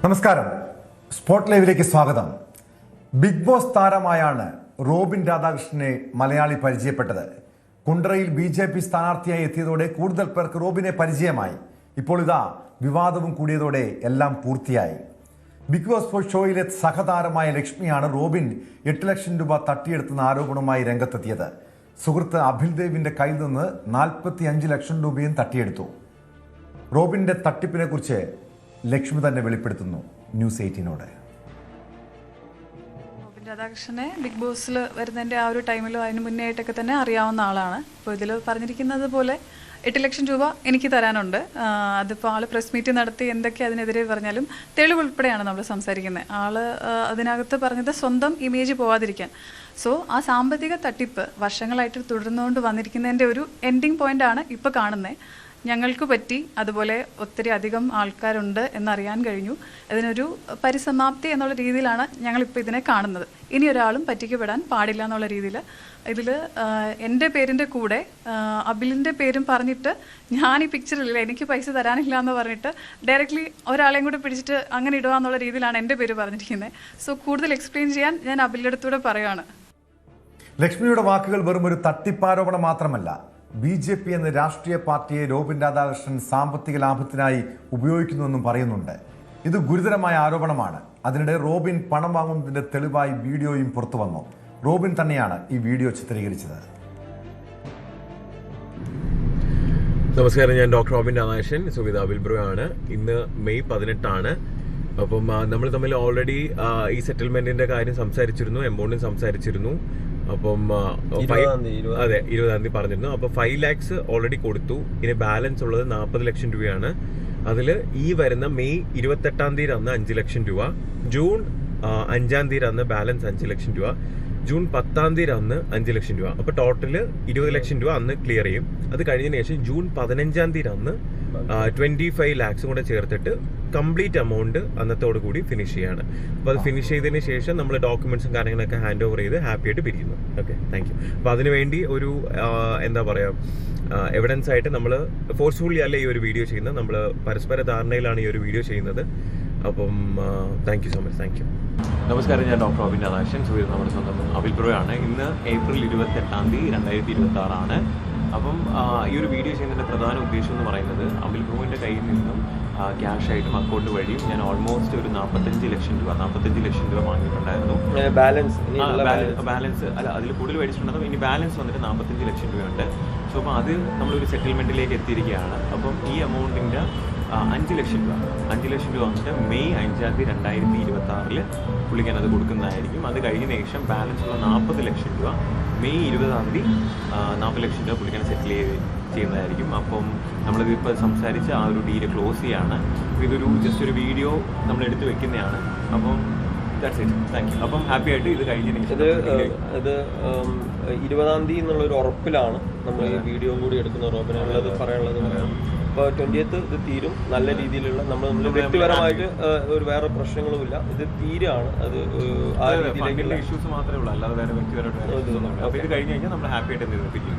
നമസ്കാരം. സ്പോട്ട് ലൈവിലേക്ക് സ്വാഗതം. ബിഗ് ബോസ് താരമായാണ് റോബിൻ രാധാകൃഷ്ണനെ മലയാളി പരിചയപ്പെട്ടത്. കുണ്ടറയിൽ BJP സ്ഥാനാർത്ഥിയായി എത്തിയതോടെ കൂടുതൽ പേർക്ക് റോബിനെ പരിചയമായി. ഇപ്പോൾ ഇതാ വിവാദവും കൂടിയതോടെ എല്ലാം പൂർത്തിയായി. ബിഗ് ബോസ് ഷോയിലെ സഹതാരമായ ലക്ഷ്മിയാണ് റോബിൻ 8 ലക്ഷം രൂപ തട്ടിയെടുത്തുന്ന ആരോപണവുമായി രംഗത്തെത്തിയത്. സുഹൃത്ത് അഭിൽ ദേവിന്റെ കയ്യിൽ നിന്ന് 45 ലക്ഷം രൂപയും തട്ടിയെടുത്തു. റോബിന്റെ തട്ടിപ്പിനെ കുറിച്ച് ലക്ഷ്മി തന്നെ വെളിപ്പെടുത്തുന്നു ന്യൂസ് 18നോട്. റോബിൻ രാധാകൃഷ്ണനെ ബിഗ് ബോസിൽ വരുന്നതിൻ്റെ ആ ഒരു ടൈമിലും അതിന് മുന്നേ ആയിട്ടൊക്കെ തന്നെ അറിയാവുന്ന ആളാണ്. ഇപ്പോൾ ഇതിൽ പറഞ്ഞിരിക്കുന്നത് പോലെ 8 ലക്ഷം രൂപ എനിക്ക് തരാനുണ്ട്. അതിപ്പോൾ ആൾ പ്രസ് മീറ്റ് നടത്തി എന്തൊക്കെ അതിനെതിരെ പറഞ്ഞാലും തെളിവ് ഉൾപ്പെടെയാണ് നമ്മൾ സംസാരിക്കുന്നത്. ആൾ അതിനകത്ത് പറഞ്ഞത് സ്വന്തം ഇമേജ് പോവാതിരിക്കാൻ. സോ ആ സാമ്പത്തിക തട്ടിപ്പ് വർഷങ്ങളായിട്ട് തുടർന്നുകൊണ്ട് വന്നിരിക്കുന്നതിൻ്റെ ഒരു എൻഡിങ് പോയിൻ്റാണ് ഇപ്പോൾ കാണുന്നത്. ഞങ്ങൾക്ക് പറ്റി, അതുപോലെ ഒത്തിരി അധികം ആൾക്കാരുണ്ട് എന്നറിയാൻ കഴിഞ്ഞു. അതിനൊരു പരിസമാപ്തി എന്നുള്ള രീതിയിലാണ് ഞങ്ങളിപ്പോൾ ഇതിനെ കാണുന്നത്. ഇനി ഒരാളും പറ്റിക്കപ്പെടാൻ പാടില്ല എന്നുള്ള രീതിയിൽ ഇതിൽ എൻ്റെ പേരിൻ്റെ കൂടെ അബിലിൻ്റെ പേരും പറഞ്ഞിട്ട് ഞാൻ ഈ പിക്ചറിലില്ല, എനിക്ക് പൈസ തരാനില്ല എന്ന് പറഞ്ഞിട്ട് ഡയറക്റ്റ്ലി ഒരാളെയും കൂടെ പിടിച്ചിട്ട് അങ്ങനെ ഇടുക എന്നുള്ള രീതിയിലാണ് എൻ്റെ പേര് പറഞ്ഞിരിക്കുന്നത്. സോ കൂടുതൽ എക്സ്പ്ലെയിൻ ചെയ്യാൻ ഞാൻ അബിലിൻ്റെ അടുത്തൂടെ പറയുകയാണ്. ലക്ഷ്മിയുടെ വാക്കുകൾ വെറും ഒരു തട്ടിപ്പാരോപണം മാത്രമല്ല. BJP എന്ന രാഷ്ട്രീയ പാർട്ടിയെ റോബിൻ രാധാകൃഷ്ണൻ സാമ്പത്തിക ലാഭത്തിനായി ഉപയോഗിക്കുന്നുവെന്നും പറയുന്നുണ്ട്. ഇത് ഗുരുതരമായ ആരോപണമാണ്. അതിനിടെ റോബിൻ പണം വാങ്ങുന്നതിന്റെ തെളിവായി വീഡിയോയും പുറത്തു വന്നു. റോബിൻ തന്നെയാണ് ഈ വീഡിയോ ചിത്രീകരിച്ചത്. നമസ്കാരം, ഞാൻ ഡോക്ടർ റോബിൻ രാധാകൃഷ്ണൻ. സുവിധ വിൽബ്രോ ആണ്. ഇന്ന് മെയ് 18. അപ്പം നമ്മൾ തമ്മിൽ ഓൾറെഡി ഈ സെറ്റിൽമെന്റിന്റെ കാര്യം സംസാരിച്ചിരുന്നു, എമൗണ്ടും സംസാരിച്ചിരുന്നു. അപ്പം അതെ, 20-ാം തീയതി പറഞ്ഞിരുന്നു. അപ്പൊ 5 lakhs ഓൾറെഡി കൊടുത്തു. ഇനി ബാലൻസ് ഉള്ളത് 40 ലക്ഷം രൂപയാണ്. അതിൽ ഈ വരുന്ന മെയ് 28-ാം തീയതി അന്ന് 5 ലക്ഷം രൂപ, ജൂൺ 5-ാം തീയതി അന്ന് ബാലൻസ് 5 ലക്ഷം രൂപ, ജൂൺ 10-ാം തീയതി അന്ന് 5 ലക്ഷം രൂപ. അപ്പൊ ടോട്ടല് 20 ലക്ഷം രൂപ അന്ന് ക്ലിയർ ചെയ്യും. അത് കഴിഞ്ഞതിന് ശേഷം ജൂൺ 15-ാം തീയതി അന്ന് 25 lakhs കൂടെ ചേർത്തിട്ട് കംപ്ലീറ്റ് എമൗണ്ട് അന്നത്തോടു കൂടി ഫിനിഷ് ചെയ്യാണ്. അപ്പോൾ അത് ഫിനിഷ് ചെയ്തതിന് ശേഷം നമ്മൾ ഡോക്യുമെന്റ്സും കാര്യങ്ങളൊക്കെ ഹാൻഡ് ഓവർ ചെയ്ത് ഹാപ്പി ആയിട്ട് പിരിക്കുന്നു. Okay, thank you. അപ്പോൾ അതിനുവേണ്ടി ഒരു എന്താ പറയുക, എവിഡൻസ് ആയിട്ട് നമ്മൾ ഫോഴ്സ്ഫുള്ളി അല്ല ഈ ഒരു വീഡിയോ ചെയ്യുന്നത്. നമ്മൾ പരസ്പര ധാരണയിലാണ് ഈ ഒരു വീഡിയോ ചെയ്യുന്നത്. അപ്പം thank you so much. Thank you. നമസ്കാരം, ഞാൻ ഡോക്ടർ റോബിൻ രാധാകൃഷ്ണൻ. സുഹൃത്ത് നമ്മുടെ സ്വന്തം അബിൽ ബ്രോ ആണ്. ഇന്ന് ഏപ്രിൽ 28-ാം തീയതി 2026. അപ്പം ഈ ഒരു വീഡിയോ ചെയ്യുന്നതിൻ്റെ പ്രധാന ഉദ്ദേശം എന്ന് പറയുന്നത്, അബിൽ ബ്രോവിൻ്റെ കയ്യിൽ നിന്നും ക്യാഷായിട്ടും അക്കൗണ്ട് വഴിയും ഞാൻ ഓൾമോസ്റ്റ് ഒരു 45 ലക്ഷം രൂപ വാങ്ങിയിട്ടുണ്ടായിരുന്നു. ബാലൻസ് അല്ല, അതിൽ കൂടുതൽ മേടിച്ചിട്ടുണ്ടായിരുന്നു. ഇനി ബാലൻസ് വന്നിട്ട് 45 ലക്ഷം രൂപയുണ്ട്. സോ അപ്പോൾ അത് നമ്മളൊരു സെറ്റിൽമെൻറ്റിലേക്ക് എത്തിയിരിക്കുകയാണ്. അപ്പം ഈ എമൗണ്ടിൻ്റെ 5 ലക്ഷം രൂപ വന്നിട്ട് മെയ് 5-ാം തീയതി 2026 പുള്ളിക്കാൻ അത് കൊടുക്കുന്നതായിരിക്കും. അത് കഴിഞ്ഞ ശേഷം ബാലൻസ് ഉള്ള 40 ലക്ഷം രൂപ മെയ് 20-ാം തീയതി 40 ലക്ഷം രൂപ പുള്ളിക്കാൻ സെറ്റിൽ ചെയ്യുന്നതായിരിക്കും. അപ്പം നമ്മളിതിപ്പോൾ സംസാരിച്ച് ആ ഒരു ഡീല് ക്ലോസ് ചെയ്യാണ്. ഇതൊരു ജസ്റ്റ് ഒരു വീഡിയോ നമ്മൾ എടുത്ത് വെക്കുന്നതാണ്. അപ്പം ദാറ്റ്സ് ഇറ്റ്. Thank you. അപ്പം ഹാപ്പി ആയിട്ട് ഇത് കഴിഞ്ഞ ഇത് 20-ാം തീയതി എന്നുള്ളൊരു ഉറപ്പിലാണ് നമ്മൾ ഈ വീഡിയോ കൂടി എടുക്കുന്ന. റോബിനുള്ളത് പറയാനുള്ളത്, ഇപ്പോൾ 20th ഇത് തീരും. നല്ല രീതിയിലുള്ള നമ്മൾ വ്യക്തിപരമായിട്ട് ഒരു വേറെ പ്രശ്നങ്ങളുമില്ല. ഇത് തീരാണ്. അത് ആ രീതിയിലേക്കുള്ള ഇഷ്യൂസ് മാത്രമേ ഉള്ളൂ, അല്ലാതെ വേറെ വ്യക്തിപരമായിട്ട്. അപ്പോൾ ഇത് കഴിഞ്ഞ് കഴിഞ്ഞാൽ നമ്മൾ ഹാപ്പി ആയിട്ട് നിർമ്മിപ്പിക്കും.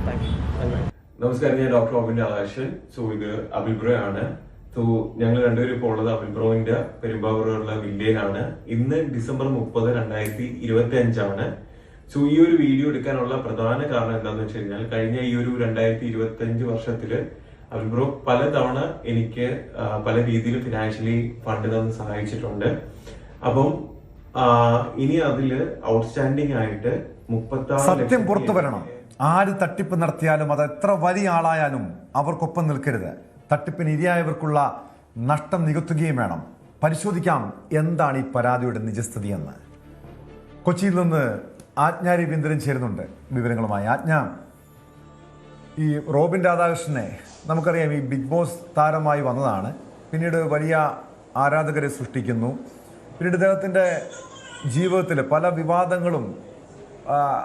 Thank you. നമസ്കാരം, ഞാൻ ഡോക്ടർ റോബിൻ രാധാകൃഷ്ണൻ. സോ ഇത് അബിൽ ബ്രോ ആണ്. സോ ഞങ്ങൾ രണ്ടുപേരും ഇപ്പോൾ ഉള്ളത് അബിൽ ബ്രോവിന്റെ പെരുമ്പാവൂരുള്ള വില്ലേജിലാണ്. ഇന്ന് ഡിസംബർ 30, 2025. സോ ഈ ഒരു വീഡിയോ എടുക്കാനുള്ള പ്രധാന കാരണം എന്താണെന്ന് വെച്ച് കഴിഞ്ഞാൽ, കഴിഞ്ഞ ഈ ഒരു 2025 വർഷത്തില് അബിൽ ബ്രോ പലതവണ എനിക്ക് പല രീതിയിൽ ഫിനാൻഷ്യലി ഫണ്ട് തന്ന് സഹായിച്ചിട്ടുണ്ട്. അപ്പം ഇനി അതില് ഔട്ട്സ്റ്റാൻഡിംഗ് ആയിട്ട് 36 സത്യം പുറത്തു വരണം. ആര് തട്ടിപ്പ് നടത്തിയാലും അത് എത്ര വലിയ ആളായാലും അവർക്കൊപ്പം നിൽക്കരുത്. തട്ടിപ്പിന് ഇരയായവർക്കുള്ള നഷ്ടം നികത്തുകയും വേണം. പരിശോധിക്കാം എന്താണ് ഈ പരാതിയുടെ നിജസ്ഥിതി എന്ന്. കൊച്ചിയിൽ നിന്ന് ആജ്ഞ രവീന്ദ്രൻ ചേരുന്നുണ്ട് വിവരങ്ങളുമായി. ആജ്ഞ, ഈ റോബിൻ രാധാകൃഷ്ണനെ നമുക്കറിയാം, ഈ ബിഗ് ബോസ് താരമായി വന്നതാണ്. പിന്നീട് വലിയ ആരാധകരെ സൃഷ്ടിക്കുന്നു. പിന്നീട് ഇദ്ദേഹത്തിൻ്റെ ജീവിതത്തിൽ പല വിവാദങ്ങളും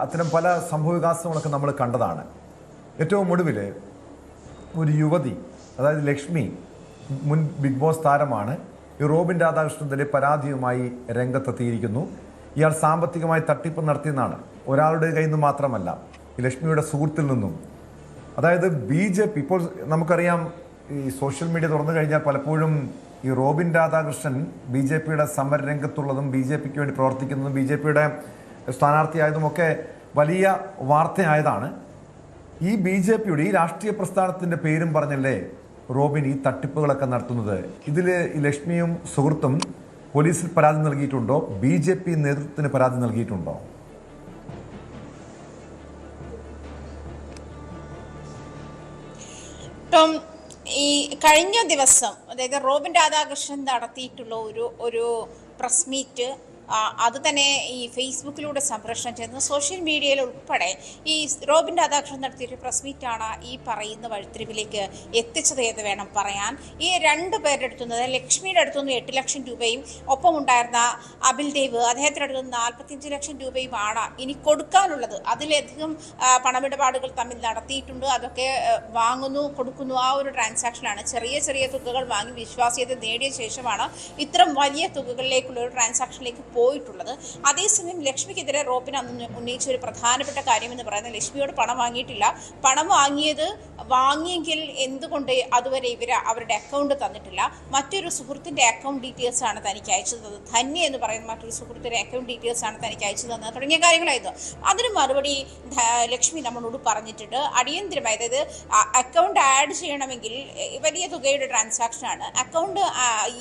അത്തരം പല സംഭവവികാസങ്ങളൊക്കെ നമ്മൾ കണ്ടതാണ്. ഏറ്റവും ഒടുവിൽ ഒരു യുവതി, അതായത് ലക്ഷ്മി, മുൻ ബിഗ് ബോസ് താരമാണ്, ഈ റോബിൻ രാധാകൃഷ്ണൻ്റെ പരാതിയുമായി രംഗത്തെത്തിയിരിക്കുന്നു. ഇയാൾ സാമ്പത്തികമായി തട്ടിപ്പ് നടത്തിയെന്നാണ്. ഒരാളുടെ കയ്യിൽ നിന്ന് മാത്രമല്ല, ഈ ലക്ഷ്മിയുടെ സുഹൃത്തിൽ നിന്നും. അതായത് BJP ഇപ്പോൾ നമുക്കറിയാം, ഈ സോഷ്യൽ മീഡിയ തുറന്നു കഴിഞ്ഞാൽ പലപ്പോഴും ഈ റോബിൻ രാധാകൃഷ്ണൻ BJPയുടെ സമരരംഗത്തുള്ളതും BJPക്ക് വേണ്ടി പ്രവർത്തിക്കുന്നതും BJPയുടെ സ്ഥാനാർത്ഥിയായതുമൊക്കെ വലിയ വാർത്തയായതാണ്. ഈ BJPയുടെ ഈ രാഷ്ട്രീയ പ്രസ്ഥാനത്തിൻ്റെ പേരും പറഞ്ഞല്ലേ റോബിൻ ഈ തട്ടിപ്പുകളൊക്കെ നടത്തുന്നത്. ഇതിൽ ലക്ഷ്മിയും സുഹൃത്തും പോലീസിൽ പരാതി നൽകിയിട്ടുണ്ടോ? BJP നേതൃത്വത്തിന് പരാതി നൽകിയിട്ടുണ്ടോ? ടോം, ഈ കഴിഞ്ഞ ദിവസം അതായത് റോബിൻ രാധാകൃഷ്ണൻ നടത്തിയിട്ടുള്ള ഒരു പ്രസ് മീറ്റ് അത് തന്നെ ഈ ഫേസ്ബുക്കിലൂടെ സംപ്രേഷണം ചെയ്യുന്ന സോഷ്യൽ മീഡിയയിൽ ഉൾപ്പെടെ ഈ റോബിൻ രാധാകൃഷ്ണൻ നടത്തിയൊരു പ്രസ് മീറ്റാണ് ഈ പറയുന്ന വഴിത്തിരിവിലേക്ക് എത്തിച്ചത് എന്ന് വേണം പറയാൻ. ഈ രണ്ടു പേരുടെ അടുത്തുനിന്ന് ലക്ഷ്മിയുടെ അടുത്തുനിന്ന് 8 ലക്ഷം രൂപയും ഒപ്പമുണ്ടായിരുന്ന അബിൽ ദേവ് അദ്ദേഹത്തിൻ്റെ അടുത്തുനിന്ന് 45 ലക്ഷം രൂപയുമാണ് ഇനി കൊടുക്കാനുള്ളത്. അതിലധികം പണമിടപാടുകൾ തമ്മിൽ നടത്തിയിട്ടുണ്ട്. അതൊക്കെ വാങ്ങുന്നു കൊടുക്കുന്നു, ആ ഒരു ട്രാൻസാക്ഷനാണ്. ചെറിയ ചെറിയ തുകകൾ വാങ്ങി വിശ്വാസ്യത നേടിയ ശേഷമാണ് ഇത്തരം വലിയ തുകകളിലേക്കുള്ള ഒരു ട്രാൻസാക്ഷനിലേക്ക് പോയിട്ടുള്ളത്. അതേസമയം ലക്ഷ്മിക്കെതിരെ റോബിൻ അന്ന് ഉന്നയിച്ച ഒരു പ്രധാനപ്പെട്ട കാര്യം എന്ന് പറയുന്നത് ലക്ഷ്മിയോട് പണം വാങ്ങിയിട്ടില്ല. പണം വാങ്ങിയെങ്കിൽ എന്തുകൊണ്ട് അതുവരെ അവരുടെ അക്കൗണ്ട് തന്നിട്ടില്ല, മറ്റൊരു സുഹൃത്തിന്റെ അക്കൗണ്ട് ഡീറ്റെയിൽസ് ആണ് തനിക്ക് അയച്ചു തന്നത്, ധന്യ എന്ന് പറയുന്ന മറ്റൊരു സുഹൃത്തിന്റെ അക്കൗണ്ട് ഡീറ്റെയിൽസ് ആണ് തനിക്ക് അയച്ചു തന്നത് തുടങ്ങിയ കാര്യങ്ങളായിരുന്നു. അതിന് മറുപടി ലക്ഷ്മി നമ്മളോട് പറഞ്ഞിട്ടുണ്ട്. അടിയന്തരമായി, അതായത് അക്കൗണ്ട് ആഡ് ചെയ്യണമെങ്കിൽ വലിയ തുകയുടെ ട്രാൻസാക്ഷൻ ആണ്. അക്കൗണ്ട്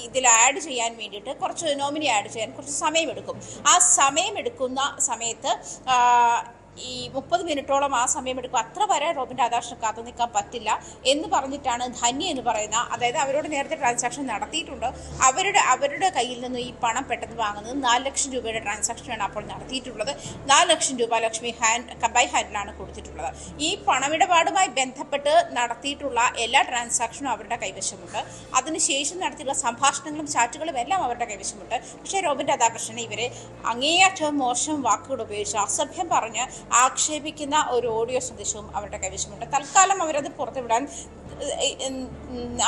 ഇതിൽ ആഡ് ചെയ്യാൻ വേണ്ടിയിട്ട് കുറച്ച് നോമിനി ആഡ് ചെയ്യാൻ കുറച്ച് സമയമെടുക്കും. ആ സമയമെടുക്കുന്ന സമയത്ത് ഈ 30 മിനിറ്റോളം ആ സമയമെടുക്കും. അത്ര വരെ റോബിൻ രാധാകൃഷ്ണൻ കാത്തു നിൽക്കാൻ പറ്റില്ല എന്ന് പറഞ്ഞിട്ടാണ് ധന്യ എന്ന് പറയുന്ന, അതായത് അവരോട് നേരത്തെ ട്രാൻസാക്ഷൻ നടത്തിയിട്ടുണ്ട്, അവരുടെ കയ്യിൽ നിന്ന് ഈ പണം വാങ്ങുന്നത് 4 ലക്ഷം രൂപയുടെ ട്രാൻസാക്ഷനാണ് അപ്പോൾ നടത്തിയിട്ടുള്ളത്. 4 ലക്ഷം രൂപ ലക്ഷ്മി ബൈ ഹാൻഡിലാണ് കൊടുത്തിട്ടുള്ളത്. ഈ പണമിടപാടുമായി ബന്ധപ്പെട്ട് നടത്തിയിട്ടുള്ള എല്ലാ ട്രാൻസാക്ഷനും അവരുടെ കൈവശമുണ്ട്. അതിനുശേഷം നടത്തിയിട്ടുള്ള സംഭാഷണങ്ങളും ചാറ്റുകളും എല്ലാം അവരുടെ കൈവശമുണ്ട്. പക്ഷേ റോബിൻ രാധാകൃഷ്ണനെ ഇവരെ അങ്ങേയറ്റം മോശം വാക്കുകൾ ഉപയോഗിച്ച് അസഭ്യം പറഞ്ഞ് ആക്ഷേപിക്കുന്ന ഒരു ഓഡിയോ സന്ദേശവും അവരുടെ കൈവശമുണ്ട്. തൽക്കാലം അവരത് പുറത്തുവിടാൻ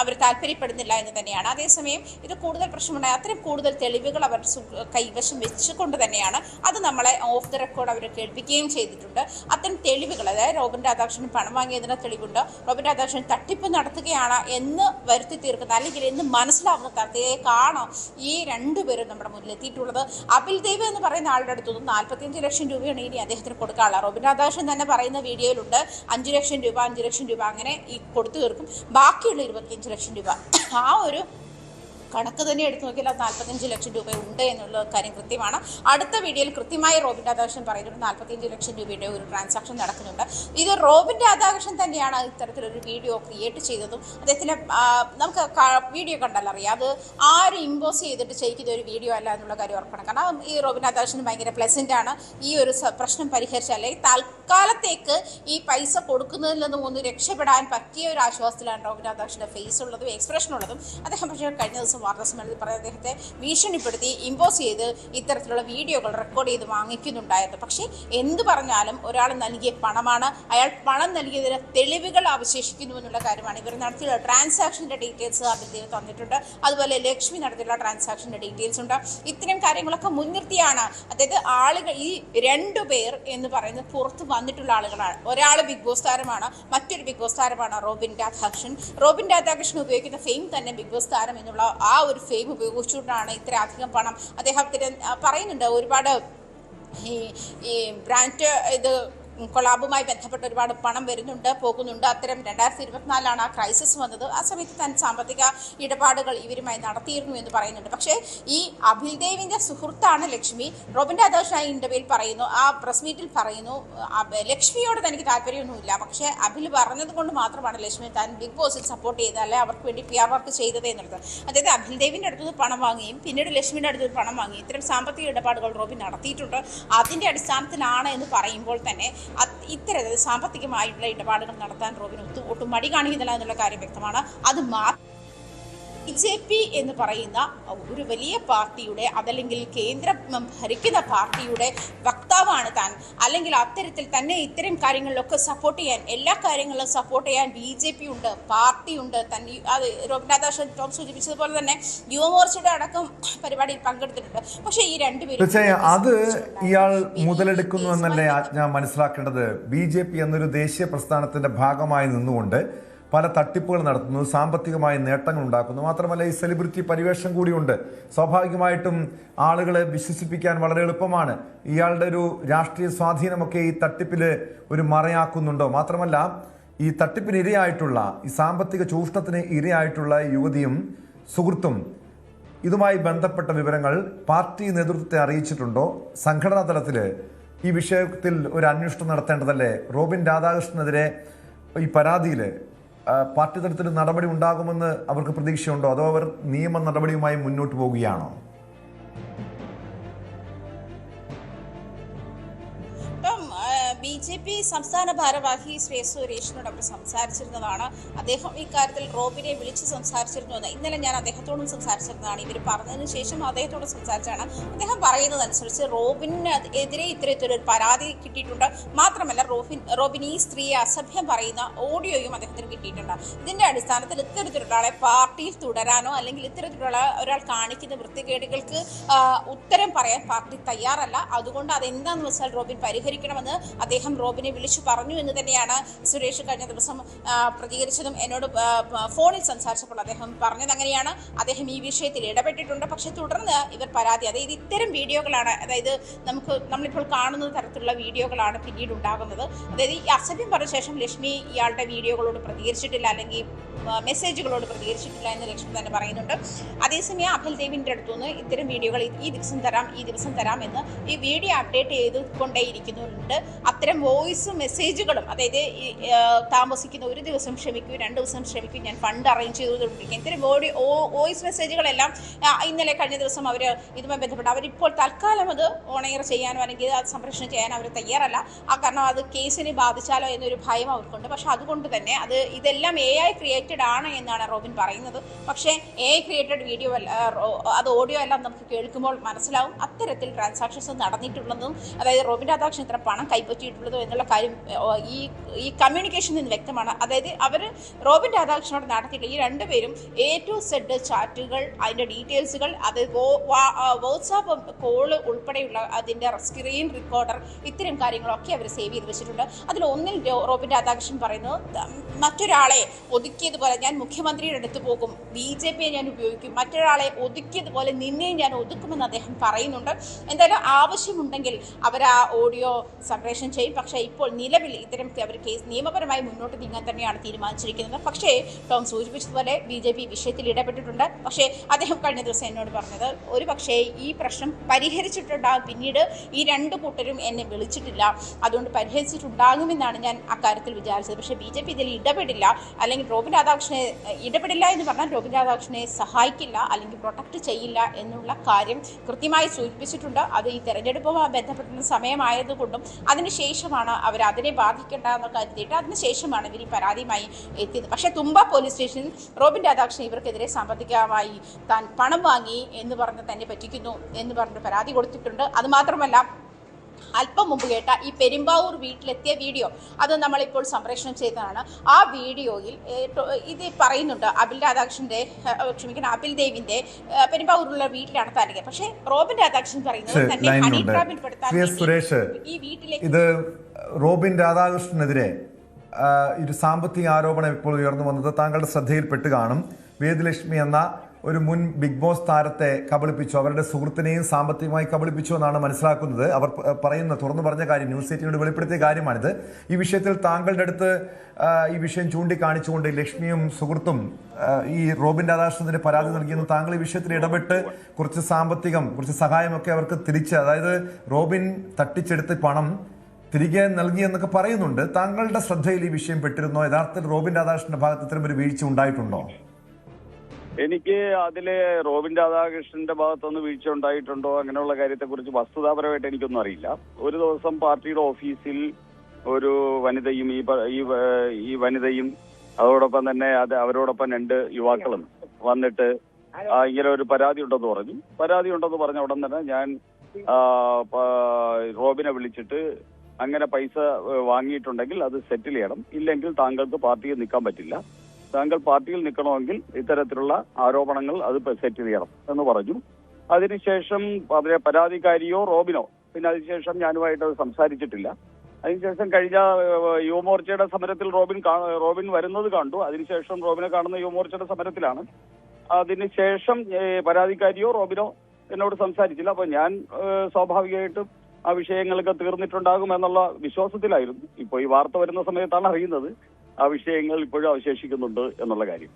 അവർ താല്പര്യപ്പെടുന്നില്ല എന്ന് തന്നെയാണ്. അതേസമയം ഇത് കൂടുതൽ പ്രശ്നമുണ്ടായി അത്രയും കൂടുതൽ തെളിവുകൾ അവർ കൈവശം വെച്ചുകൊണ്ട് തന്നെയാണ് അത് നമ്മളെ ഓഫ് ദ റെക്കോർഡ് അവർ കേൾപ്പിക്കുകയും ചെയ്തിട്ടുണ്ട്. അത്തരം തെളിവുകൾ, അതായത് റോബിൻ രാധാകൃഷ്ണൻ പണം വാങ്ങിയതിന് തെളിവുണ്ട്, റോബിൻ രാധാകൃഷ്ണൻ തട്ടിപ്പ് നടത്തുകയാണ് എന്ന് വരുത്തി തീർക്കുന്ന അല്ലെങ്കിൽ എന്ന് മനസ്സിലാവുന്ന തരത്തിലേക്കാണ് ഈ രണ്ടുപേരും നമ്മുടെ മുന്നിലെത്തിയിട്ടുള്ളത്. അബിൽ ദേവ് എന്ന് പറയുന്ന ആളുടെ അടുത്തുനിന്ന് 45 ലക്ഷം രൂപയാണ് ഇനി അദ്ദേഹത്തിന് കൊടുക്കാനുള്ള. റോബിൻ രാധാകൃഷ്ണൻ തന്നെ പറയുന്ന വീഡിയോയിലുണ്ട് 5 ലക്ഷം രൂപ അങ്ങനെ ഈ കൊടുത്തു തീർക്കും. ബാക്കിയുള്ള 25 ലക്ഷം രൂപ ആ ഒരു കണക്ക് തന്നെ എടുത്തു നോക്കിയാൽ 45 ലക്ഷം രൂപ ഉണ്ട് എന്നുള്ള കാര്യം കൃത്യമാണ്. അടുത്ത വീഡിയോയിൽ കൃത്യമായി റോബിൻ രാധാകൃഷ്ണൻ പറയുന്നുണ്ട് 45 ലക്ഷം രൂപയുടെ ഒരു ട്രാൻസാക്ഷൻ നടക്കുന്നുണ്ട്. ഇത് റോബിൻ രാധാകൃഷ്ണൻ തന്നെയാണ് ഇത്തരത്തിലൊരു വീഡിയോ ക്രിയേറ്റ് ചെയ്തതും. അദ്ദേഹത്തിൻ്റെ നമുക്ക് വീഡിയോ കണ്ടാൽ അറിയാം അത് ആരും ഇമ്പോസ് ചെയ്തിട്ട് ചെയ്യിക്കുന്ന ഒരു വീഡിയോ അല്ല എന്നുള്ള കാര്യം ഉറപ്പാണ്. കാരണം ഈ റോബിൻ രാധാകൃഷ്ണൻ ഭയങ്കര പ്ലസൻ്റ് ആണ്. ഈ ഒരു പ്രശ്നം പരിഹരിച്ചാലേ തൽക്കാലത്തേക്ക് ഈ പൈസ കൊടുക്കുന്നതിൽ നിന്നും ഒന്ന് രക്ഷപ്പെടാൻ പറ്റിയ ഒരു ആശ്വാസത്തിലാണ് റോബിൻ രാധാകൃഷ്ണൻ്റെ ഫേസ് ഉള്ളതും എക്സ്പ്രഷൻ ഉള്ളതും. അദ്ദേഹം പക്ഷേ കഴിഞ്ഞ ദിവസം വാർത്താസമ്മേളനത്തിൽ പറയാൻ അദ്ദേഹത്തെ ഭീഷണിപ്പെടുത്തി ഇമ്പോസ് ചെയ്ത് ഇത്തരത്തിലുള്ള വീഡിയോകൾ റെക്കോർഡ് ചെയ്ത് വാങ്ങിക്കുന്നുണ്ടായിരുന്നു. പക്ഷേ എന്ത് പറഞ്ഞാലും ഒരാൾ നൽകിയ പണമാണ്, അയാൾ പണം നൽകിയതിന് തെളിവുകൾ അവശേഷിക്കുന്നു എന്നുള്ള കാര്യമാണ്. ഇവർ നടത്തിയുള്ള ട്രാൻസാക്ഷൻ്റെ ഡീറ്റെയിൽസ് അബിൽ ദേവ് തന്നിട്ടുണ്ട്. അതുപോലെ ലക്ഷ്മി നടത്തിയുള്ള ട്രാൻസാക്ഷൻ്റെ ഡീറ്റെയിൽസ് ഉണ്ട്. ഇത്തരം കാര്യങ്ങളൊക്കെ മുൻനിർത്തിയാണ്, അതായത് ആളുകൾ ഈ 2 പേർ എന്ന് പറയുന്നത് പുറത്ത് വന്നിട്ടുള്ള ആളുകളാണ്. ഒരാൾ ബിഗ് ബോസ് താരമാണ്, മറ്റൊരു ബിഗ് ബോസ് താരമാണ് റോബിൻ രാധാകൃഷ്ണൻ. റോബിൻ രാധാകൃഷ്ണൻ ഉപയോഗിക്കുന്ന ഫെയിം തന്നെ ബിഗ് ബോസ് താരം എന്നുള്ള ആ ഒരു ഫെയിം ഉപയോഗിച്ചുകൊണ്ടാണ് ഇത്ര അധികം പണം അദ്ദേഹത്തിന് പറയുന്നുണ്ട്. ഒരുപാട് ഈ ബ്രാൻഡ് ഇത് കൊളാബുമായി ബന്ധപ്പെട്ട് ഒരുപാട് പണം വരുന്നുണ്ട് പോകുന്നുണ്ട്. അത്തരം 2024 ആ ക്രൈസിസ് വന്നത്. ആ സമയത്ത് തന്നെ സാമ്പത്തിക ഇടപാടുകൾ ഇവരുമായി നടത്തിയിരുന്നു എന്ന് പറയുന്നുണ്ട്. പക്ഷേ ഈ അബിൽ ദേവിൻ്റെ സുഹൃത്താണ് ലക്ഷ്മി. റോബിൻ രാധാകൃഷ്ണൻ ഇന്റർവ്യൂവിൽ പറയുന്നു, ആ പ്രസ് മീറ്റിൽ പറയുന്നു, ലക്ഷ്മിയോട് തനിക്ക് താല്പര്യമൊന്നുമില്ല, പക്ഷേ അബിൽ പറഞ്ഞത് കൊണ്ട് മാത്രമാണ് ലക്ഷ്മി താൻ ബിഗ് ബോസിൽ സപ്പോർട്ട് ചെയ്തത്, അല്ലെ അവർക്ക് വേണ്ടി PR വർക്ക് ചെയ്തത് എന്നുള്ളത്. അതായത് അബിൽ ദേവിൻ്റെ അടുത്ത് പണം വാങ്ങുകയും പിന്നീട് ലക്ഷ്മിയുടെ അടുത്ത് പണം വാങ്ങി ഇത്തരം സാമ്പത്തിക ഇടപാടുകൾ റോബിൻ നടത്തിയിട്ടുണ്ട്. അതിൻ്റെ അടിസ്ഥാനത്തിലാണ് എന്ന് പറയുമ്പോൾ തന്നെ ഇത്തരത്തിൽ സാമ്പത്തികമായിട്ടുള്ള ഇടപാടുകൾ നടത്താൻ റോബിൻ ഒട്ടും മടി കാണിക്കുന്നില്ല എന്നുള്ള കാര്യം വ്യക്തമാണ്. അത് BJP എന്ന് പറയുന്ന ഒരു വലിയ പാർട്ടിയുടെ അതല്ലെങ്കിൽ കേന്ദ്രം ഭരിക്കുന്ന പാർട്ടിയുടെ വക്താവാണ് താൻ. അല്ലെങ്കിൽ അത്തരത്തിൽ തന്നെ ഇത്തരം കാര്യങ്ങളിലൊക്കെ സപ്പോർട്ട് ചെയ്യാൻ, എല്ലാ കാര്യങ്ങളിലും സപ്പോർട്ട് ചെയ്യാൻ BJP ഉണ്ട്, പാർട്ടിയുണ്ട്. തന്നെ അത് റോബിൻ രാധാകൃഷ്ണൻ ടോം സൂചിപ്പിച്ചതുപോലെ തന്നെ യുവമോർച്ചയുടെ അടക്കം പരിപാടിയിൽ പങ്കെടുത്തിട്ടുണ്ട്. പക്ഷേ ഈ രണ്ടുപേരും അത് ഇയാൾ മുതലെടുക്കുന്നു എന്നല്ലേ ഞാൻ മനസ്സിലാക്കേണ്ടത്. BJP എന്നൊരു ദേശീയ പ്രസ്ഥാനത്തിന്റെ ഭാഗമായി നിന്നുകൊണ്ട് പല തട്ടിപ്പുകൾ നടത്തുന്നു, സാമ്പത്തികമായ നേട്ടങ്ങൾ ഉണ്ടാക്കുന്നു. മാത്രമല്ല ഈ സെലിബ്രിറ്റി പരിവേഷം കൂടിയുണ്ട്. സ്വാഭാവികമായിട്ടും ആളുകളെ വിശ്വസിപ്പിക്കാൻ വളരെ എളുപ്പമാണ്. ഇയാളുടെ ഒരു രാഷ്ട്രീയ സ്വാധീനമൊക്കെ ഈ തട്ടിപ്പിൽ ഒരു മറയാക്കുന്നുണ്ടോ? മാത്രമല്ല ഈ തട്ടിപ്പിന് ഇരയായിട്ടുള്ള, ഈ സാമ്പത്തിക ചൂഷണത്തിന് ഇരയായിട്ടുള്ള യുവതിയും സുഹൃത്തും ഇതുമായി ബന്ധപ്പെട്ട വിവരങ്ങൾ പാർട്ടി നേതൃത്വത്തെ അറിയിച്ചിട്ടുണ്ടോ? സംഘടനാ തലത്തിൽ ഈ വിഷയത്തിൽ ഒരു അന്വേഷണം നടത്തേണ്ടതല്ലേ? റോബിൻ രാധാകൃഷ്ണനെതിരെ ഈ പരാതിയിൽ പാർട്ടി തലത്തിൽ നടപടി ഉണ്ടാകുമെന്ന് അവർക്ക് പ്രതീക്ഷയുണ്ടോ? അതോ അവർ നിയമ നടപടിയുമായി മുന്നോട്ട് പോവുകയാണോ? BJP സംസ്ഥാന ഭാരവാഹി ശ്രീ സുരേഷിനോട് അവർ സംസാരിച്ചിരുന്നതാണ്. അദ്ദേഹം ഇക്കാര്യത്തിൽ റോബിനെ വിളിച്ച് സംസാരിച്ചിരുന്നുവെന്ന് ഇന്നലെ ഞാൻ അദ്ദേഹത്തോടും സംസാരിച്ചിരുന്നതാണ്. ഇവർ പറഞ്ഞതിന് ശേഷം അദ്ദേഹത്തോട് സംസാരിച്ചാണ്. അദ്ദേഹം പറയുന്നതനുസരിച്ച് റോബിനെതിരെ ഇത്തരത്തിലൊരു പരാതി കിട്ടിയിട്ടുണ്ട്. മാത്രമല്ല റോബിൻ ഈ സ്ത്രീയെ അസഭ്യം പറയുന്ന ഓഡിയോയും അദ്ദേഹത്തിന് കിട്ടിയിട്ടുണ്ട്. ഇതിന്റെ അടിസ്ഥാനത്തിൽ ഇത്തരത്തിലുള്ള ആളെ പാർട്ടിയിൽ തുടരാനോ അല്ലെങ്കിൽ ഇത്തരത്തിലുള്ള ഒരാൾ കാണിക്കുന്ന വൃത്തികേടുകൾക്ക് ഉത്തരം പറയാൻ പാർട്ടി തയ്യാറല്ല. അതുകൊണ്ട് അതെന്താണെന്ന് വെച്ചാൽ റോബിൻ പരിഹരിക്കണമെന്ന് അദ്ദേഹം റോബിനെ വിളിച്ചു പറഞ്ഞു എന്ന് തന്നെയാണ് സുരേഷ് കഴിഞ്ഞ ദിവസം പ്രതികരിച്ചതും എന്നോട് ഫോണിൽ സംസാരിച്ചപ്പോൾ അദ്ദേഹം പറഞ്ഞത് അങ്ങനെയാണ്. അദ്ദേഹം ഈ വിഷയത്തിൽ ഇടപെട്ടിട്ടുണ്ട്. പക്ഷെ തുടർന്ന് ഇവർ പരാതി, അതായത് ഇത്തരം വീഡിയോകളാണ്, അതായത് നമ്മളിപ്പോൾ കാണുന്ന തരത്തിലുള്ള വീഡിയോകളാണ് പിന്നീട് ഉണ്ടാകുന്നത്. അതായത് ഈ അസഭ്യം പറഞ്ഞ ശേഷം ലക്ഷ്മി ഇയാളുടെ വീഡിയോകളോട് പ്രതികരിച്ചിട്ടില്ല, അല്ലെങ്കിൽ മെസ്സേജുകളോട് പ്രതികരിച്ചിട്ടില്ല എന്ന് ലക്ഷ്മി തന്നെ പറയുന്നുണ്ട്. അതേസമയം അഭൽ ദേവിൻ്റെ അടുത്തുനിന്ന് ഇത്തരം വീഡിയോകൾ ഈ ദിവസം തരാം എന്ന് ഈ വീഡിയോ അപ്ഡേറ്റ് ചെയ്തുകൊണ്ടേയിരിക്കുന്നുണ്ട്. അത്തരം വോയിസ് മെസ്സേജുകളും, അതായത് താമസിക്കുന്ന ഒരു ദിവസം ക്ഷമിക്കൂ, 2 ദിവസം ക്ഷമിക്കൂ, ഞാൻ ഫണ്ട് അറേഞ്ച് ചെയ്തുകൊണ്ടിരിക്കും, ഇത്തരം വോയിസ് മെസ്സേജുകളെല്ലാം ഇന്നലെ കഴിഞ്ഞ ദിവസം അവർ ഇതുമായി ബന്ധപ്പെട്ട് അവരിപ്പോൾ തൽക്കാലം അത് ഓണെയർ ചെയ്യാനോ അല്ലെങ്കിൽ അത് സംപ്രേഷണം ചെയ്യാനോ അവർ തയ്യാറല്ല. കാരണം അത് കേസിനെ ബാധിച്ചാലോ എന്നൊരു ഭയം അവർക്കുണ്ട്. പക്ഷെ അതുകൊണ്ട് തന്നെ ഇതെല്ലാം AI ക്രിയേറ്റഡ് ആണ് എന്നാണ് റോബിൻ പറയുന്നത്. പക്ഷേ AI ക്രിയേറ്റഡ് വീഡിയോ അത് ഓഡിയോ എല്ലാം നമുക്ക് കേൾക്കുമ്പോൾ മനസ്സിലാവും അത്തരത്തിൽ ട്രാൻസാക്ഷൻസ് നടന്നിട്ടുള്ളതും, അതായത് റോബിൻ രാധാകൃഷ്ണൻ ഇത്ര പണം കൈപ്പറ്റിയിട്ടുള്ളതോ എന്നുള്ള കാര്യം ഈ കമ്മ്യൂണിക്കേഷനിൽ നിന്ന് വ്യക്തമാണ്. അതായത് അവർ റോബിൻ രാധാകൃഷ്ണനോട് നടത്തിയിട്ട് ഈ രണ്ടുപേരും A to Z ചാറ്റുകൾ, അതിൻ്റെ ഡീറ്റെയിൽസുകൾ, അത് വാട്സാപ്പ് കോള് ഉൾപ്പെടെയുള്ള അതിൻ്റെ സ്ക്രീൻ റെക്കോർഡർ, ഇത്തരം കാര്യങ്ങളൊക്കെ അവർ സേവ് ചെയ്ത് വെച്ചിട്ടുണ്ട്. അതിലൊന്നിൽ റോബിൻ രാധാകൃഷ്ണൻ പറയുന്നത് മറ്റൊരാളെ ഒതുക്കിയതുപോലെ ഞാൻ മുഖ്യമന്ത്രിയുടെ അടുത്ത് പോകും, BJPയെ ഞാൻ ഉപയോഗിക്കും, മറ്റൊരാളെ ഒതുക്കിയതുപോലെ നിന്നെയും ഞാൻ ഒതുക്കുമെന്ന് അദ്ദേഹം പറയുന്നുണ്ട്. എന്തായാലും ആവശ്യമുണ്ടെങ്കിൽ അവർ ആ ഓഡിയോ സംപ്രേഷണം ചെയ്യും. പക്ഷേ ഇപ്പോൾ നിലവിൽ ഇത്തരം അവർ കേസ് നിയമപരമായി മുന്നോട്ട് നീങ്ങാൻ തന്നെയാണ് തീരുമാനിച്ചിരിക്കുന്നത്. പക്ഷേ ടോം സൂചിപ്പിച്ചതുപോലെ BJP വിഷയത്തിൽ ഇടപെട്ടിട്ടുണ്ട്. പക്ഷേ അദ്ദേഹം കഴിഞ്ഞ ദിവസം എന്നോട് പറഞ്ഞത് ഒരു പക്ഷേ ഈ പ്രശ്നം പരിഹരിച്ചിട്ടുണ്ടാകും, പിന്നീട് ഈ 2 കൂട്ടരും എന്നെ വിളിച്ചിട്ടില്ല, അതുകൊണ്ട് പരിഹരിച്ചിട്ടുണ്ടാകുമെന്നാണ് ഞാൻ അക്കാര്യത്തിൽ വിചാരിച്ചത്. പക്ഷേ BJP ഇതിൽ ഇടപെടില്ല, അല്ലെങ്കിൽ റോബിൻ രാധാകൃഷ്ണനെ ഇടപെടില്ല എന്ന് പറഞ്ഞാൽ റോബിൻ രാധാകൃഷ്ണനെ സഹായിക്കില്ല അല്ലെങ്കിൽ പ്രൊട്ടക്ട് ചെയ്യില്ല എന്നുള്ള കാര്യം കൃത്യമായി സൂചിപ്പിച്ചിട്ടുണ്ട്. അത് ഈ തെരഞ്ഞെടുപ്പുമായി ബന്ധപ്പെട്ടുള്ള സമയമായതുകൊണ്ടും അതിനുശേഷമാണ് അവർ അതിനെ ബാധിക്കേണ്ട എന്ന് കരുതിയിട്ട് അതിനുശേഷമാണ് ഇവർ ഈ പരാതിയുമായി എത്തിയത്. പക്ഷേ തുമ്പ പോലീസ് സ്റ്റേഷനിൽ റോബിൻ രാധാകൃഷ്ണൻ ഇവർക്കെതിരെ സാമ്പത്തികമായി താൻ പണം വാങ്ങി എന്ന് പറഞ്ഞ് തന്നെ പറ്റിക്കുന്നു എന്ന് പറഞ്ഞ് പരാതി കൊടുത്തിട്ടുണ്ട്. അതുമാത്രമല്ല അല്പം മുമ്പ് കേട്ട ഈ പെരുമ്പാവൂർ വീട്ടിലെത്തിയ വീഡിയോ അത് നമ്മളിപ്പോൾ സംപ്രേഷണം ചെയ്തതാണ്. ആ വീഡിയോയിൽ ഇത് പറയുന്നുണ്ട് അബിൽ അബിൽ ദേവിന്റെ പെരുമ്പാവൂരിലുള്ള വീട്ടിലാണ് താലിക. പക്ഷേ റോബിൻ രാധാകൃഷ്ണൻ പറയുന്നത് തന്നെ ഹണി ട്രാപ്പിൽപ്പെടുത്താൻ സുരേഷ്, ഈ വീട്ടിലേക്ക് ഇത് റോബിൻ രാധാകൃഷ്ണനെതിരെ ഒരു സാമ്പത്തിക ആരോപണം ഇപ്പോൾ ഉയർന്നു വന്നത് താങ്കളുടെ ശ്രദ്ധയിൽപ്പെട്ട് കാണും. വേദലക്ഷ്മി എന്ന ഒരു മുൻ ബിഗ് ബോസ് താരത്തെ കബളിപ്പിച്ചു, അവരുടെ സുഹൃത്തിനെയും സാമ്പത്തികമായി കബളിപ്പിച്ചു എന്നാണ് മനസ്സിലാക്കുന്നത്. അവർ തുറന്നു പറഞ്ഞ കാര്യം, ന്യൂസ് 18 വെളിപ്പെടുത്തിയ കാര്യമാണിത്. ഈ വിഷയത്തിൽ താങ്കളുടെ അടുത്ത് ഈ വിഷയം ചൂണ്ടിക്കാണിച്ചുകൊണ്ട് ലക്ഷ്മിയും സുഹൃത്തും ഈ റോബിൻ രാധാകൃഷ്ണന്റെ പരാതി നൽകിയെന്ന്, താങ്കൾ ഈ വിഷയത്തിൽ ഇടപെട്ട് കുറച്ച് സഹായമൊക്കെ അവർക്ക് തിരിച്ച്, അതായത് റോബിൻ തട്ടിച്ചെടുത്ത് പണം തിരികെ നൽകിയെന്നൊക്കെ പറയുന്നുണ്ട്. താങ്കളുടെ ശ്രദ്ധയിൽ ഈ വിഷയം പെട്ടിരുന്നോ? യഥാർത്ഥത്തിൽ റോബിൻ രാധാകൃഷ്ണന്റെ ഭാഗത്ത് ഇത്തരം ഒരു വീഴ്ച ഉണ്ടായിട്ടുണ്ടോ? എനിക്ക് അതില് റോബിൻ രാധാകൃഷ്ണന്റെ ഭാഗത്തുനിന്ന് വീഴ്ച ഉണ്ടായിട്ടുണ്ടോ അങ്ങനെയുള്ള കാര്യത്തെക്കുറിച്ച് വസ്തുതാപരമായിട്ട് എനിക്കൊന്നും അറിയില്ല. ഒരു ദിവസം പാർട്ടിയുടെ ഓഫീസിൽ ഒരു വനിതയും ഈ വനിതയും അതോടൊപ്പം തന്നെ അവരോടൊപ്പം 2 യുവാക്കളും വന്നിട്ട് ഇങ്ങനെ ഒരു പരാതി ഉണ്ടെന്ന് പറഞ്ഞ ഉടൻ തന്നെ ഞാൻ റോബിനെ വിളിച്ചിട്ട് അങ്ങനെ പൈസ വാങ്ങിയിട്ടുണ്ടെങ്കിൽ അത് സെറ്റിൽ ചെയ്യണം, ഇല്ലെങ്കിൽ താങ്കൾക്ക് പാർട്ടിയിൽ നിൽക്കാൻ പറ്റില്ല, താങ്കൾ പാർട്ടിയിൽ നിൽക്കണമെങ്കിൽ ഇത്തരത്തിലുള്ള ആരോപണങ്ങൾ അത് സെറ്റിൽ ചെയ്യണം എന്ന് പറഞ്ഞു. അതിനുശേഷം അവരെ പരാതിക്കാരിയോ റോബിനോ പിന്നെ അതിനുശേഷം ഞാനുമായിട്ട് അത് സംസാരിച്ചിട്ടില്ല. അതിനുശേഷം കഴിഞ്ഞ യുവമോർച്ചയുടെ സമരത്തിൽ റോബിൻ വരുന്നത് കണ്ടു. അതിനുശേഷം റോബിനെ കാണുന്ന യുവമോർച്ചയുടെ സമരത്തിലാണ്. അതിനുശേഷം പരാതിക്കാരിയോ റോബിനോ എന്നോട് സംസാരിച്ചില്ല. അപ്പൊ ഞാൻ സ്വാഭാവികമായിട്ടും ആ വിഷയങ്ങളൊക്കെ തീർന്നിട്ടുണ്ടാകും എന്നുള്ള വിശ്വാസത്തിലായിരുന്നു. ഇപ്പോൾ ഈ വാർത്ത വരുന്ന സമയത്താണ് അറിയുന്നത് ആ വിഷയങ്ങൾ ഇപ്പോഴും അവശേഷിക്കുന്നുണ്ട് എന്നുള്ള കാര്യം.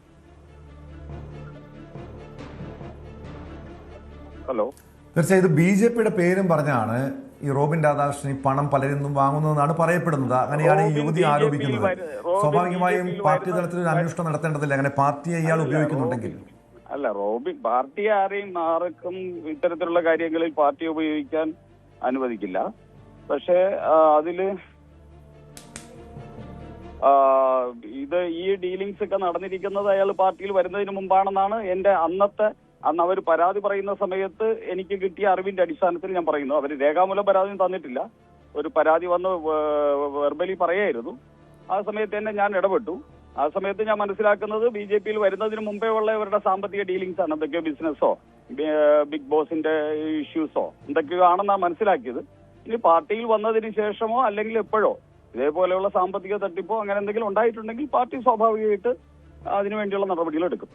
ഹലോ, തീർച്ചയായും ബി ജെ പിയുടെ പേരും പറഞ്ഞാണ് ഈ റോബിൻ രാധാകൃഷ്ണൻ ഈ പണം പലരിൽ നിന്നും വാങ്ങുന്നതെന്നാണ് പറയപ്പെടുന്നത്. അങ്ങനെയാണ് ഈ യുവതി ആരോപിക്കുന്നത്. സ്വാഭാവികമായും പാർട്ടി തലത്തിൽ ഒരു അന്വേഷണം നടത്തേണ്ടതില്ല, അങ്ങനെ പാർട്ടിയെ ഇയാൾ ഉപയോഗിക്കുന്നുണ്ടെങ്കിൽ. അല്ല, റോബിൻ പാർട്ടിയെ ആർക്കും ഇത്തരത്തിലുള്ള കാര്യങ്ങളിൽ പാർട്ടി ഉപയോഗിക്കാൻ അനുവദിക്കില്ല. പക്ഷേ അതില് ഈ ഡീലിങ്സ് ഒക്കെ നടന്നിരിക്കുന്നത് അയാൾ പാർട്ടിയിൽ വരുന്നതിന് മുമ്പാണെന്നാണ് എന്റെ അന്ന് അവർ പരാതി പറയുന്ന സമയത്ത് എനിക്ക് കിട്ടിയ അറിവിന്റെ അടിസ്ഥാനത്തിൽ ഞാൻ പറയുന്നു. അവർ രേഖാമൂലം പരാതിയും തന്നിട്ടില്ല. ഒരു പരാതി വന്ന് വെർബലി പറയായിരുന്നു. ആ സമയത്ത് തന്നെ ഞാൻ ഇടപെട്ടു. ആ സമയത്ത് ഞാൻ മനസ്സിലാക്കുന്നത് BJP-യിൽ വരുന്നതിന് മുമ്പേ ഉള്ള ഇവരുടെ സാമ്പത്തിക ഡീലിങ്സ് ആണ്. എന്തൊക്കെയോ ബിസിനസ്സോ ബിഗ് ബോസിന്റെ ഇഷ്യൂസോ എന്തൊക്കെയോ ആണെന്നാണ് മനസ്സിലാക്കിയത്. ഇനി പാർട്ടിയിൽ വന്നതിന് ശേഷമോ അല്ലെങ്കിൽ എപ്പോഴോ ഇതേപോലെയുള്ള സാമ്പത്തിക തട്ടിപ്പോ അങ്ങനെ എന്തെങ്കിലും ഉണ്ടായിട്ടുണ്ടെങ്കിൽ പാർട്ടി സ്വാഭാവികമായിട്ട് അതിനുവേണ്ടിയുള്ള നടപടികൾ എടുക്കും.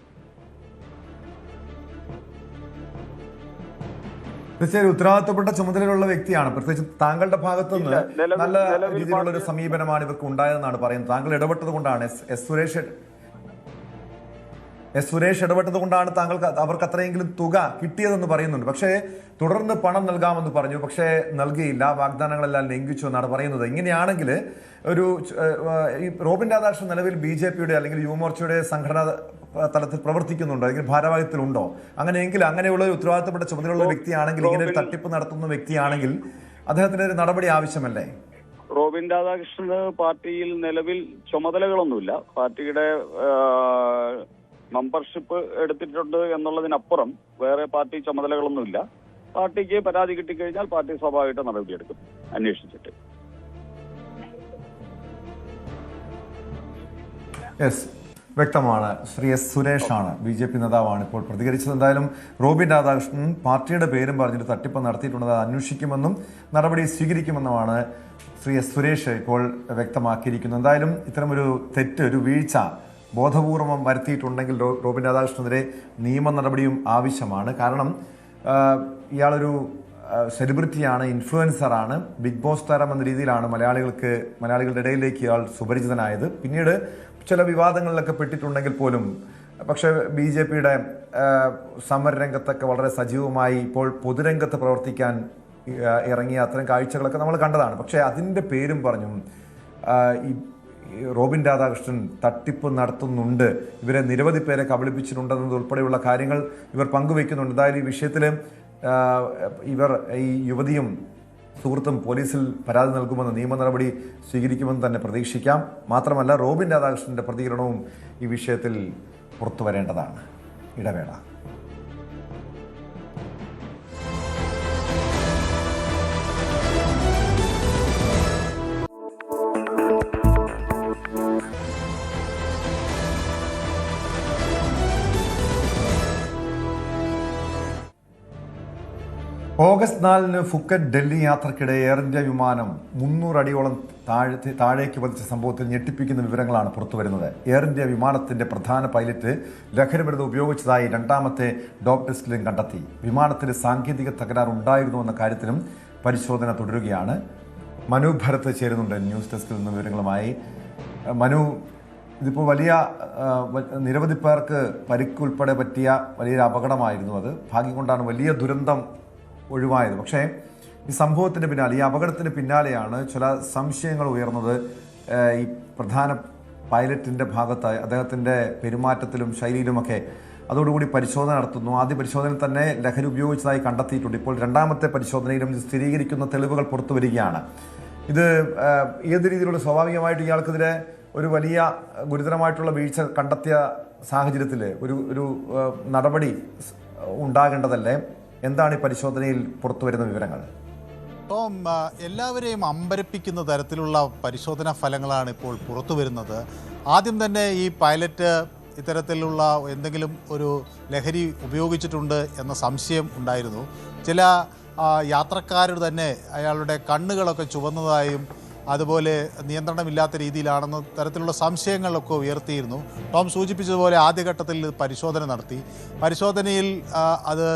തീർച്ചയായും ഉത്തരവാദിത്തപ്പെട്ട ചുമതലയുള്ള വ്യക്തിയാണ്. പ്രത്യേകിച്ച് താങ്കളുടെ ഭാഗത്തു നിന്ന് നല്ല രീതിയിലുള്ള ഒരു സമീപനമാണ് ഇവർക്ക് ഉണ്ടായതെന്നാണ് പറയുന്നത്. താങ്കൾ ഇടപെട്ടത് കൊണ്ടാണ്, എസ് സുരേഷ് ഇടപെട്ടത് കൊണ്ടാണ് അവർക്ക് അത്രയെങ്കിലും തുക കിട്ടിയതെന്ന് പറയുന്നുണ്ട്. പക്ഷേ തുടർന്ന് പണം നൽകാമെന്ന് പറഞ്ഞു, പക്ഷേ നൽകിയില്ല, വാഗ്ദാനങ്ങളെല്ലാം ലംഘിച്ചു എന്നാണ് പറയുന്നത്. ഇങ്ങനെയാണെങ്കിൽ ഈ റോബിൻ രാധാകൃഷ്ണൻ നിലവിൽ BJP-യുടെ അല്ലെങ്കിൽ യുവമോർച്ചയുടെ സംഘടനാ തലത്തിൽ പ്രവർത്തിക്കുന്നുണ്ടോ, അല്ലെങ്കിൽ ഭാരവാഹിത്വത്തിലുണ്ടോ? അങ്ങനെയെങ്കിൽ അങ്ങനെയുള്ള ഒരു ഉത്തരവാദിത്തപ്പെട്ട ചുമതലയുള്ള വ്യക്തിയാണെങ്കിൽ, ഇങ്ങനെ ഒരു തട്ടിപ്പ് നടത്തുന്ന വ്യക്തിയാണെങ്കിൽ അദ്ദേഹത്തിന് ഒരു നടപടി ആവശ്യമല്ലേ? റോബിൻ രാധാകൃഷ്ണന് പാർട്ടിയിൽ നിലവിൽ ചുമതലകളൊന്നുമില്ല. പാർട്ടിയുടെ മെമ്പർഷിപ്പ് എടുത്തിട്ടുണ്ട് എന്നുള്ളതിനപ്പുറം വേറെ പാർട്ടി ചുമതലകളൊന്നുമില്ല. പാർട്ടിക്ക് പരാതി കിട്ടിക്കഴിഞ്ഞാൽ പാർട്ടി സ്വാഭാവികമായിട്ട് നടപടിയെടുക്കും അന്വേഷിച്ചിട്ട്. വ്യക്തമാണ്. ശ്രീ എസ് സുരേഷാണ്, BJP നേതാവാണ് ഇപ്പോൾ പ്രതികരിച്ചത്. എന്തായാലും റോബിൻ രാധാകൃഷ്ണൻ പാർട്ടിയുടെ പേരും പറഞ്ഞിട്ട് തട്ടിപ്പ് നടത്തിയിട്ടുള്ളത് അന്വേഷിക്കുമെന്നും നടപടി സ്വീകരിക്കുമെന്നുമാണ് ശ്രീ എസ് സുരേഷ് ഇപ്പോൾ വ്യക്തമാക്കിയിരിക്കുന്നത്. എന്തായാലും ഇത്തരമൊരു തെറ്റ്, ഒരു വീഴ്ച ബോധപൂർവം വരുത്തിയിട്ടുണ്ടെങ്കിൽ റോബിൻ രാധാകൃഷ്ണനെതിരെ നിയമ നടപടിയും ആവശ്യമാണ്. കാരണം ഇയാളൊരു സെലിബ്രിറ്റിയാണ്, ഇൻഫ്ലുവൻസറാണ്, ബിഗ് ബോസ് താരം എന്ന രീതിയിലാണ് മലയാളികളുടെ ഇടയിലേക്ക് ഇയാൾ സുപരിചിതനായത്. പിന്നീട് ചില വിവാദങ്ങളിലൊക്കെ പെട്ടിട്ടുണ്ടെങ്കിൽ പോലും പക്ഷേ BJP-യുടെ സമരരംഗത്തൊക്കെ വളരെ സജീവമായി ഇപ്പോൾ പൊതുരംഗത്ത് പ്രവർത്തിക്കാൻ ഇറങ്ങിയ അത്തരം കാഴ്ചകളൊക്കെ നമ്മൾ കണ്ടതാണ്. പക്ഷേ അതിൻ്റെ പേരും പറഞ്ഞും ഈ റോബിൻ രാധാകൃഷ്ണൻ തട്ടിപ്പ് നടത്തുന്നുണ്ട്, ഇവരെ നിരവധി പേരെ കബളിപ്പിച്ചിട്ടുണ്ടെന്നതുൾപ്പെടെയുള്ള കാര്യങ്ങൾ ഇവർ പങ്കുവയ്ക്കുന്നുണ്ട്. എന്തായാലും ഈ വിഷയത്തിൽ ഈ യുവതിയും സുഹൃത്തും പോലീസിൽ പരാതി നൽകുമെന്ന്, നിയമ നടപടി സ്വീകരിക്കുമെന്ന് തന്നെ പ്രതീക്ഷിക്കാം. മാത്രമല്ല റോബിൻ രാധാകൃഷ്ണന്റെ പ്രതികരണവും ഈ വിഷയത്തിൽ പുറത്തു വരേണ്ടതാണ്. ഇടവേള. ഓഗസ്റ്റ് 4-ന് ഫുക്കറ്റ് ഡൽഹി യാത്രക്കിടെ എയർ ഇന്ത്യ വിമാനം 300 അടിയോളം താഴേക്ക് പതിച്ച സംഭവത്തിൽ ഞെട്ടിപ്പിക്കുന്ന വിവരങ്ങളാണ് പുറത്തുവരുന്നത്. എയർ ഇന്ത്യ വിമാനത്തിന്റെ പ്രധാന പൈലറ്റ് ലഹരിമരുന്ന് ഉപയോഗിച്ചതായി രണ്ടാമത്തെ ഡോപ്പ് ടെസ്റ്റിലും കണ്ടെത്തി. വിമാനത്തിന് സാങ്കേതിക തകരാറുണ്ടായിരുന്നു എന്ന കാര്യത്തിലും പരിശോധന തുടരുകയാണ്. മനു ഭരത് ചേരുന്നുണ്ട് ന്യൂസ് ഡെസ്കിൽ നിന്ന് വിവരങ്ങളുമായി. മനു, ഇതിപ്പോൾ നിരവധി പേർക്ക് പരിക്കുൾപ്പെടെ പറ്റിയ വലിയൊരു അപകടമായിരുന്നു. അത് ഭാഗ്യം കൊണ്ടാണ് വലിയ ദുരന്തം ഒഴിവായത്. പക്ഷേ ഈ സംഭവത്തിന് പിന്നാലെ, ഈ അപകടത്തിന് പിന്നാലെയാണ് ചില സംശയങ്ങൾ ഉയർന്നത്. ഈ പ്രധാന പൈലറ്റിൻ്റെ ഭാഗത്തായി അദ്ദേഹത്തിൻ്റെ പെരുമാറ്റത്തിലും ശൈലിയിലുമൊക്കെ. അതോടുകൂടി പരിശോധന നടത്തുന്നു. ആദ്യ പരിശോധനയിൽ തന്നെ ലഹരി ഉപയോഗിച്ചതായി കണ്ടെത്തിയിട്ടുണ്ട്. ഇപ്പോൾ രണ്ടാമത്തെ പരിശോധനയിലും ഇത് സ്ഥിരീകരിക്കുന്ന തെളിവുകൾ പുറത്തു വരികയാണ്. ഇത് ഏത് രീതിയിലുള്ള, സ്വാഭാവികമായിട്ട് ഇയാൾക്കെതിരെ ഒരു വലിയ ഗുരുതരമായിട്ടുള്ള വീഴ്ച കണ്ടെത്തിയ സാഹചര്യത്തിൽ ഒരു നടപടി ഉണ്ടാകേണ്ടതല്ലേ? എന്താണ് ഈ പരിശോധനയിൽ പുറത്തു വരുന്ന വിവരങ്ങൾ? ടോം, എല്ലാവരെയും അമ്പരപ്പിക്കുന്ന തരത്തിലുള്ള പരിശോധനാ ഫലങ്ങളാണ് ഇപ്പോൾ പുറത്തു വരുന്നത്. ആദ്യം തന്നെ ഈ പൈലറ്റ് ഇത്തരത്തിലുള്ള എന്തെങ്കിലും ഒരു ലഹരി ഉപയോഗിച്ചിട്ടുണ്ട് എന്ന സംശയം ഉണ്ടായിരുന്നു. ചില യാത്രക്കാർ തന്നെ അയാളുടെ കണ്ണുകളൊക്കെ ചുവന്നതായും അതുപോലെ നിയന്ത്രണമില്ലാത്ത രീതിയിലാണെന്ന തരത്തിലുള്ള സംശയങ്ങളൊക്കെ ഉയർത്തിയിരുന്നു. ടോം സൂചിപ്പിച്ചതുപോലെ ആദ്യഘട്ടത്തിൽ പരിശോധന നടത്തി. പരിശോധനയിൽ അത്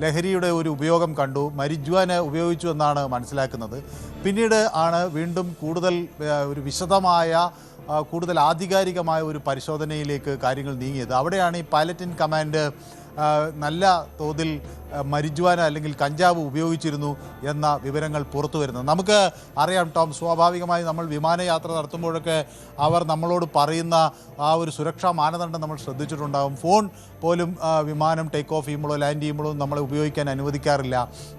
ലഹരിയുടെ ഒരു ഉപയോഗം കണ്ടു, മരിജ്വാന ഉപയോഗിച്ചു എന്നാണ് മനസ്സിലാക്കുന്നത്. പിന്നീട് ആണ് വീണ്ടും കൂടുതൽ ഒരു വിശദമായ കൂടുതൽ ആധികാരികമായ ഒരു പരിശോധനയിലേക്ക് കാര്യങ്ങൾ നീങ്ങിയത്. അവിടെയാണ് ഈ പൈലറ്റ് ഇൻ കമാൻഡ് നല്ല തോതിൽ മരിജ്വാന അല്ലെങ്കിൽ കഞ്ചാവ് ഉപയോഗിച്ചിരുന്നു എന്ന വിവരങ്ങൾ പുറത്തു വരുന്നത്. നമുക്ക് അറിയാം ടോം, സ്വാഭാവികമായി നമ്മൾ വിമാനയാത്ര നടത്തുമ്പോഴൊക്കെ അവർ നമ്മളോട് പറയുന്ന ആ ഒരു സുരക്ഷാ മാനദണ്ഡം നമ്മൾ ശ്രദ്ധിച്ചിട്ടുണ്ടാകും. ഫോൺ പോലും വിമാനം ടേക്ക് ഓഫ് ചെയ്യുമ്പോഴോ ലാൻഡ് ചെയ്യുമ്പോഴോ നമ്മളെ ഉപയോഗിക്കാൻ അനുവദിക്കാറില്ല.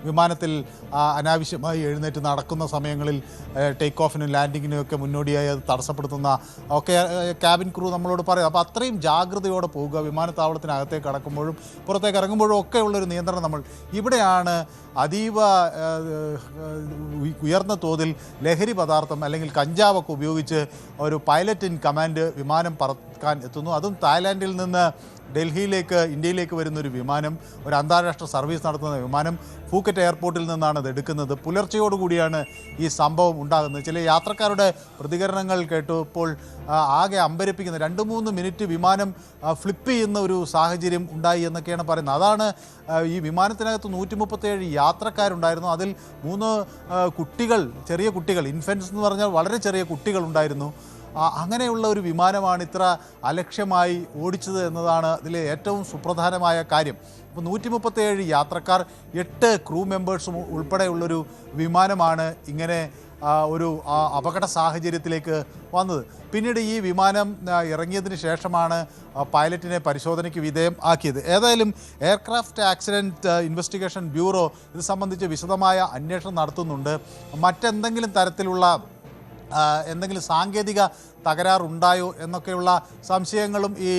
വിമാനത്തിൽ അനാവശ്യമായി എഴുന്നേറ്റ് നടക്കുന്ന സമയങ്ങളിൽ ടേക്ക് ഓഫിനും ലാൻഡിങ്ങിനും ഒക്കെ മുന്നോടിയായി അത് തടസ്സപ്പെടുത്തുന്ന ഒക്കെ ക്യാബിൻ ക്രൂ നമ്മളോട് പറയും. അപ്പോൾ അത്രയും ജാഗ്രതയോടെ പോവുക. വിമാനത്താവളത്തിനകത്തേക്ക് കടക്കുമ്പോഴും പുറത്തേക്ക് ഇറങ്ങുമ്പോഴും ഒക്കെ ഉള്ളൊരു നിയന്ത്രണം നമ്മൾ ഇവിടെയാണ് അതീവ ഉയർന്ന തോതിൽ ലഹരി പദാർത്ഥം അല്ലെങ്കിൽ കഞ്ചാവൊക്കെ ഉപയോഗിച്ച് ഒരു പൈലറ്റ് ഇൻ കമാൻഡ് വിമാനം പറക്കാൻ എത്തുന്നു. അതും തായ്ലാൻഡിൽ നിന്ന് ഡൽഹിയിലേക്ക് ഇന്ത്യയിലേക്ക് വരുന്നൊരു വിമാനം, ഒരു അന്താരാഷ്ട്ര സർവീസ് നടത്തുന്ന വിമാനം ഫൂക്കറ്റ് എയർപോർട്ടിൽ നിന്നാണ് അത് എടുക്കുന്നത്. പുലർച്ചയോടുകൂടിയാണ് ഈ സംഭവം ഉണ്ടാകുന്നത്. ചില യാത്രക്കാരുടെ പ്രതികരണങ്ങൾ കേട്ടപ്പോൾ ആകെ അമ്പരപ്പിക്കുന്നത്. 2-3 മിനിറ്റ് വിമാനം ഫ്ലിപ്പ് ചെയ്യുന്ന ഒരു സാഹചര്യം ഉണ്ടായി എന്നൊക്കെയാണ് പറയുന്നത്. അതാണ് ഈ വിമാനത്തിനകത്ത് 137 യാത്രക്കാരുണ്ടായിരുന്നു. അതിൽ 3 കുട്ടികൾ, ചെറിയ കുട്ടികൾ, ഇൻഫൻസ് എന്ന് പറഞ്ഞാൽ വളരെ ചെറിയ കുട്ടികളുണ്ടായിരുന്നു. അങ്ങനെയുള്ള ഒരു വിമാനമാണ് ഇത്ര അലക്ഷ്യമായി ഓടിച്ചത് എന്നതാണ് ഇതിലെ ഏറ്റവും സുപ്രധാനമായ കാര്യം. ഇപ്പോൾ 137 യാത്രക്കാർ, 8 ക്രൂ മെമ്പേഴ്സും ഉൾപ്പെടെയുള്ളൊരു വിമാനമാണ് ഇങ്ങനെ ഒരു അപകട സാഹചര്യത്തിലേക്ക് വന്നത്. പിന്നീട് ഈ വിമാനം ഇറങ്ങിയതിന് ശേഷമാണ് പൈലറ്റിനെ പരിശോധനയ്ക്ക് വിധേയം ആക്കിയത്. ഏതായാലും എയർക്രാഫ്റ്റ് ആക്സിഡൻറ്റ് ഇൻവെസ്റ്റിഗേഷൻ ബ്യൂറോ ഇത് സംബന്ധിച്ച് വിശദമായ അന്വേഷണം നടത്തുന്നുണ്ട്. മറ്റെന്തെങ്കിലും തരത്തിലുള്ള എന്തെങ്കിലും സാങ്കേതിക തകരാറുണ്ടായോ എന്നൊക്കെയുള്ള സംശയങ്ങളും ഈ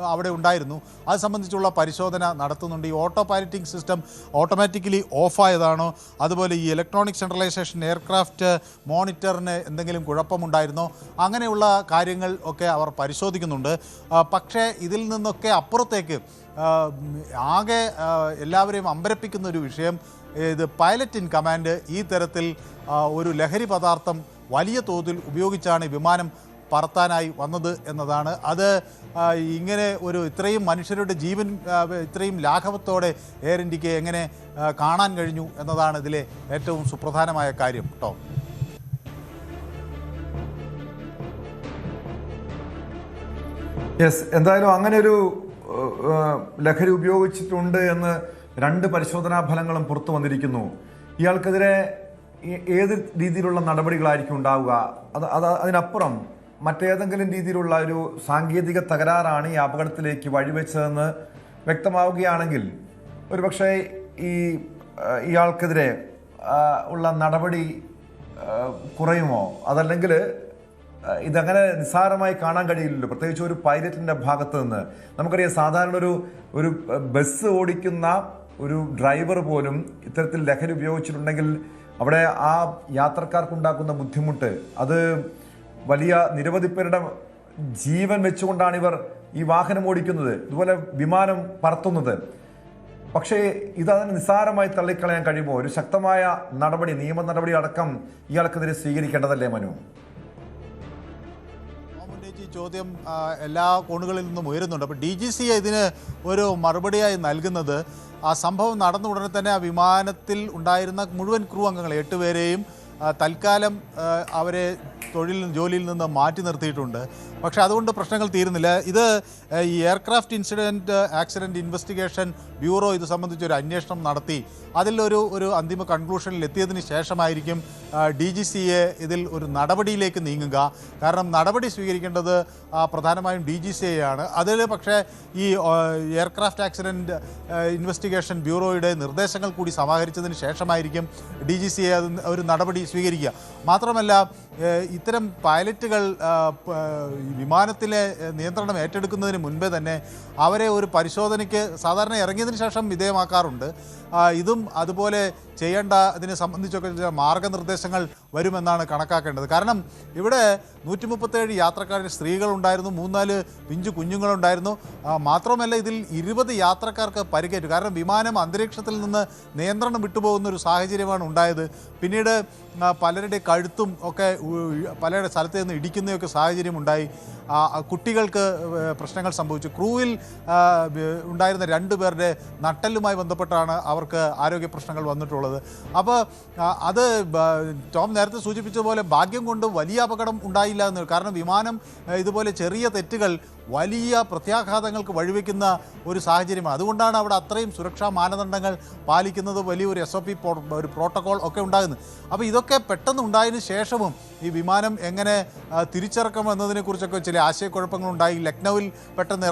അവിടെ ഉണ്ടായിരുന്നു. അത് സംബന്ധിച്ചുള്ള പരിശോധന നടത്തുന്നുണ്ട്. ഈ ഓട്ടോ പൈലറ്റിംഗ് സിസ്റ്റം ഓട്ടോമാറ്റിക്കലി ഓഫായതാണോ, അതുപോലെ ഈ ഇലക്ട്രോണിക് സെൻട്രലൈസേഷൻ എയർക്രാഫ്റ്റ് മോണിറ്ററിന് എന്തെങ്കിലും കുഴപ്പമുണ്ടായിരുന്നോ, അങ്ങനെയുള്ള കാര്യങ്ങൾ ഒക്കെ അവർ പരിശോധിക്കുന്നുണ്ട്. പക്ഷേ ഇതിൽ നിന്നൊക്കെ അപ്പുറത്തേക്ക് ആകെ എല്ലാവരെയും അമ്പരപ്പിക്കുന്ന ഒരു വിഷയം, ഇത് പൈലറ്റ് ഇൻ കമാൻഡ് ഈ തരത്തിൽ ഒരു ലഹരി പദാർത്ഥം വലിയ തോതിൽ ഉപയോഗിച്ചാണ് വിമാനം പറത്താനായി വന്നത് എന്നതാണ്. അത് ഇങ്ങനെ ഒരു ഇത്രയും മനുഷ്യരുടെ ജീവൻ ഇത്രയും ലാഘവത്തോടെ എയർ ഇന്ത്യക്ക് എങ്ങനെ കാണാൻ കഴിഞ്ഞു എന്നതാണ് ഇതിലെ ഏറ്റവും സുപ്രധാനമായ കാര്യം. ടോം, യെസ്, എന്തായാലും അങ്ങനെ ഒരു ലഹരി ഉപയോഗിച്ചിട്ടുണ്ട് എന്ന് 2 പരിശോധനാ ഫലങ്ങളും പുറത്തു വന്നിരിക്കുന്നു. ഇയാൾക്കെതിരെ ഏത് രീതിയിലുള്ള നടപടികളായിരിക്കും ഉണ്ടാവുക? അതിനപ്പുറം മറ്റേതെങ്കിലും രീതിയിലുള്ള ഒരു സാങ്കേതിക തകരാറാണ് ഈ അപകടത്തിലേക്ക് വഴിവെച്ചതെന്ന് വ്യക്തമാവുകയാണെങ്കിൽ ഒരുപക്ഷെ ഇയാൾക്കെതിരെ ഉള്ള നടപടി കുറയുമോ? അതല്ലെങ്കിൽ ഇതങ്ങനെ നിസ്സാരമായി കാണാൻ കഴിയില്ലല്ലോ, പ്രത്യേകിച്ച് ഒരു പൈലറ്റിൻ്റെ ഭാഗത്ത് നിന്ന്. നമുക്കറിയാം, സാധാരണ ഒരു ബസ് ഓടിക്കുന്ന ഒരു ഡ്രൈവർ പോലും ഇത്തരത്തിൽ ലഹരി ഉപയോഗിച്ചിട്ടുണ്ടെങ്കിൽ അവിടെ ആ യാത്രക്കാർക്കുണ്ടാക്കുന്ന ബുദ്ധിമുട്ട്, അത് വലിയ നിരവധി പേരുടെ ജീവൻ വെച്ചുകൊണ്ടാണ് ഇവർ ഈ വാഹനം ഓടിക്കുന്നത്, ഇതുപോലെ വിമാനം പറത്തുന്നത്. പക്ഷേ ഇതതിന് നിസ്സാരമായി തള്ളിക്കളയാൻ കഴിയുമോ? ഒരു ശക്തമായ നടപടി, നിയമ നടപടി അടക്കം ഇയാൾക്കെതിരെ സ്വീകരിക്കേണ്ടതല്ലേ മനു? ചോദ്യം എല്ലാ കോണുകളിൽ നിന്നും ഉയരുന്നുണ്ട്. അപ്പോൾ DGC ഇതിന് ഒരു മറുപടിയായി നൽകുന്നത്, ആ സംഭവം നടന്ന ഉടനെ തന്നെ ആ വിമാനത്തിൽ ഉണ്ടായിരുന്ന മുഴുവൻ ക്രൂ അംഗങ്ങളെ 8 പേരെയും തൽക്കാലം അവരെ ജോലിയിൽ നിന്ന് മാറ്റി നിർത്തിയിട്ടുണ്ട്. പക്ഷേ അതുകൊണ്ട് പ്രശ്നങ്ങൾ തീരുന്നില്ല. ഇത് ഈ എയർക്രാഫ്റ്റ് ആക്സിഡൻറ്റ് ഇൻവെസ്റ്റിഗേഷൻ ബ്യൂറോ ഇത് സംബന്ധിച്ചൊരു അന്വേഷണം നടത്തി ഒരു അന്തിമ കൺക്ലൂഷനിൽ എത്തിയതിന് ശേഷമായിരിക്കും DGCയെ ഇതിൽ ഒരു നടപടിയിലേക്ക് നീങ്ങുക. കാരണം നടപടി സ്വീകരിക്കേണ്ടത് പ്രധാനമായും DGCയാണ്. അതിൽ പക്ഷേ ഈ എയർക്രാഫ്റ്റ് ആക്സിഡൻറ്റ് ഇൻവെസ്റ്റിഗേഷൻ ബ്യൂറോയുടെ നിർദ്ദേശങ്ങൾ കൂടി സമാഹരിച്ചതിന് ശേഷമായിരിക്കും DGCയെ ഒരു നടപടി സ്വീകരിക്കുക. മാത്രമല്ല, ഇത്തരം പൈലറ്റുകൾ വിമാനത്തിലെ നിയന്ത്രണം ഏറ്റെടുക്കുന്നതിന് മുൻപേ തന്നെ അവരെ ഒരു പരിശോധനയ്ക്ക് സാധാരണ ഇറങ്ങിയതിന് ശേഷം വിധേയമാക്കാറുണ്ട്. ഇതും അതുപോലെ ചെയ്യേണ്ട ഇതിനെ സംബന്ധിച്ചൊക്കെ ചില മാർഗനിർദ്ദേശങ്ങൾ വരുമെന്നാണ് കണക്കാക്കേണ്ടത്. കാരണം ഇവിടെ 137 യാത്രക്കാരിൽ സ്ത്രീകളുണ്ടായിരുന്നു, 3-4 പിഞ്ചു കുഞ്ഞുങ്ങളുണ്ടായിരുന്നു. മാത്രമല്ല ഇതിൽ 20 യാത്രക്കാർക്ക് പരിക്കേറ്റു. കാരണം വിമാനം അന്തരീക്ഷത്തിൽ നിന്ന് നിയന്ത്രണം വിട്ടുപോകുന്ന ഒരു സാഹചര്യമാണ് ഉണ്ടായത്. പിന്നീട് പലരുടെ കഴുത്തും ഒക്കെ പലരുടെ സ്ഥലത്ത് നിന്ന് ഇടിക്കുന്നതൊക്കെ സാഹചര്യം ഉണ്ടായി. കുട്ടികൾക്ക് പ്രശ്നങ്ങൾ സംഭവിച്ചു. ക്രൂവിൽ ഉണ്ടായിരുന്ന 2 പേരുടെ നട്ടെല്ലുമായി ബന്ധപ്പെട്ടാണ് അവർക്ക് ആരോഗ്യ പ്രശ്നങ്ങൾ വന്നിട്ടുള്ളത്. അപ്പോൾ അത് ടോം നേരത്തെ സൂചിപ്പിച്ചതുപോലെ ഭാഗ്യം കൊണ്ട് വലിയ അപകടം ഉണ്ടായില്ല എന്ന്. കാരണം വിമാനം ഇതുപോലെ ചെറിയ തെറ്റുകൾ വലിയ പ്രത്യാഘാതങ്ങൾക്ക് വഴിവെക്കുന്ന ഒരു സാഹചര്യമാണ്. അതുകൊണ്ടാണ് അവിടെ അത്രയും സുരക്ഷാ മാനദണ്ഡങ്ങൾ പാലിക്കുന്നത്, വലിയൊരു SOP ഒരു പ്രോട്ടോകോൾ ഒക്കെ ഉണ്ടാകുന്നത്. അപ്പോൾ ഇതൊക്കെ പെട്ടെന്ന് ഉണ്ടായതിനു ശേഷവും ഈ വിമാനം എങ്ങനെ തിരിച്ചിറക്കും എന്നതിനെക്കുറിച്ചൊക്കെ ചില ആശയക്കുഴപ്പങ്ങളുണ്ടായി. ലക്നൌവിൽ പെട്ടെന്ന്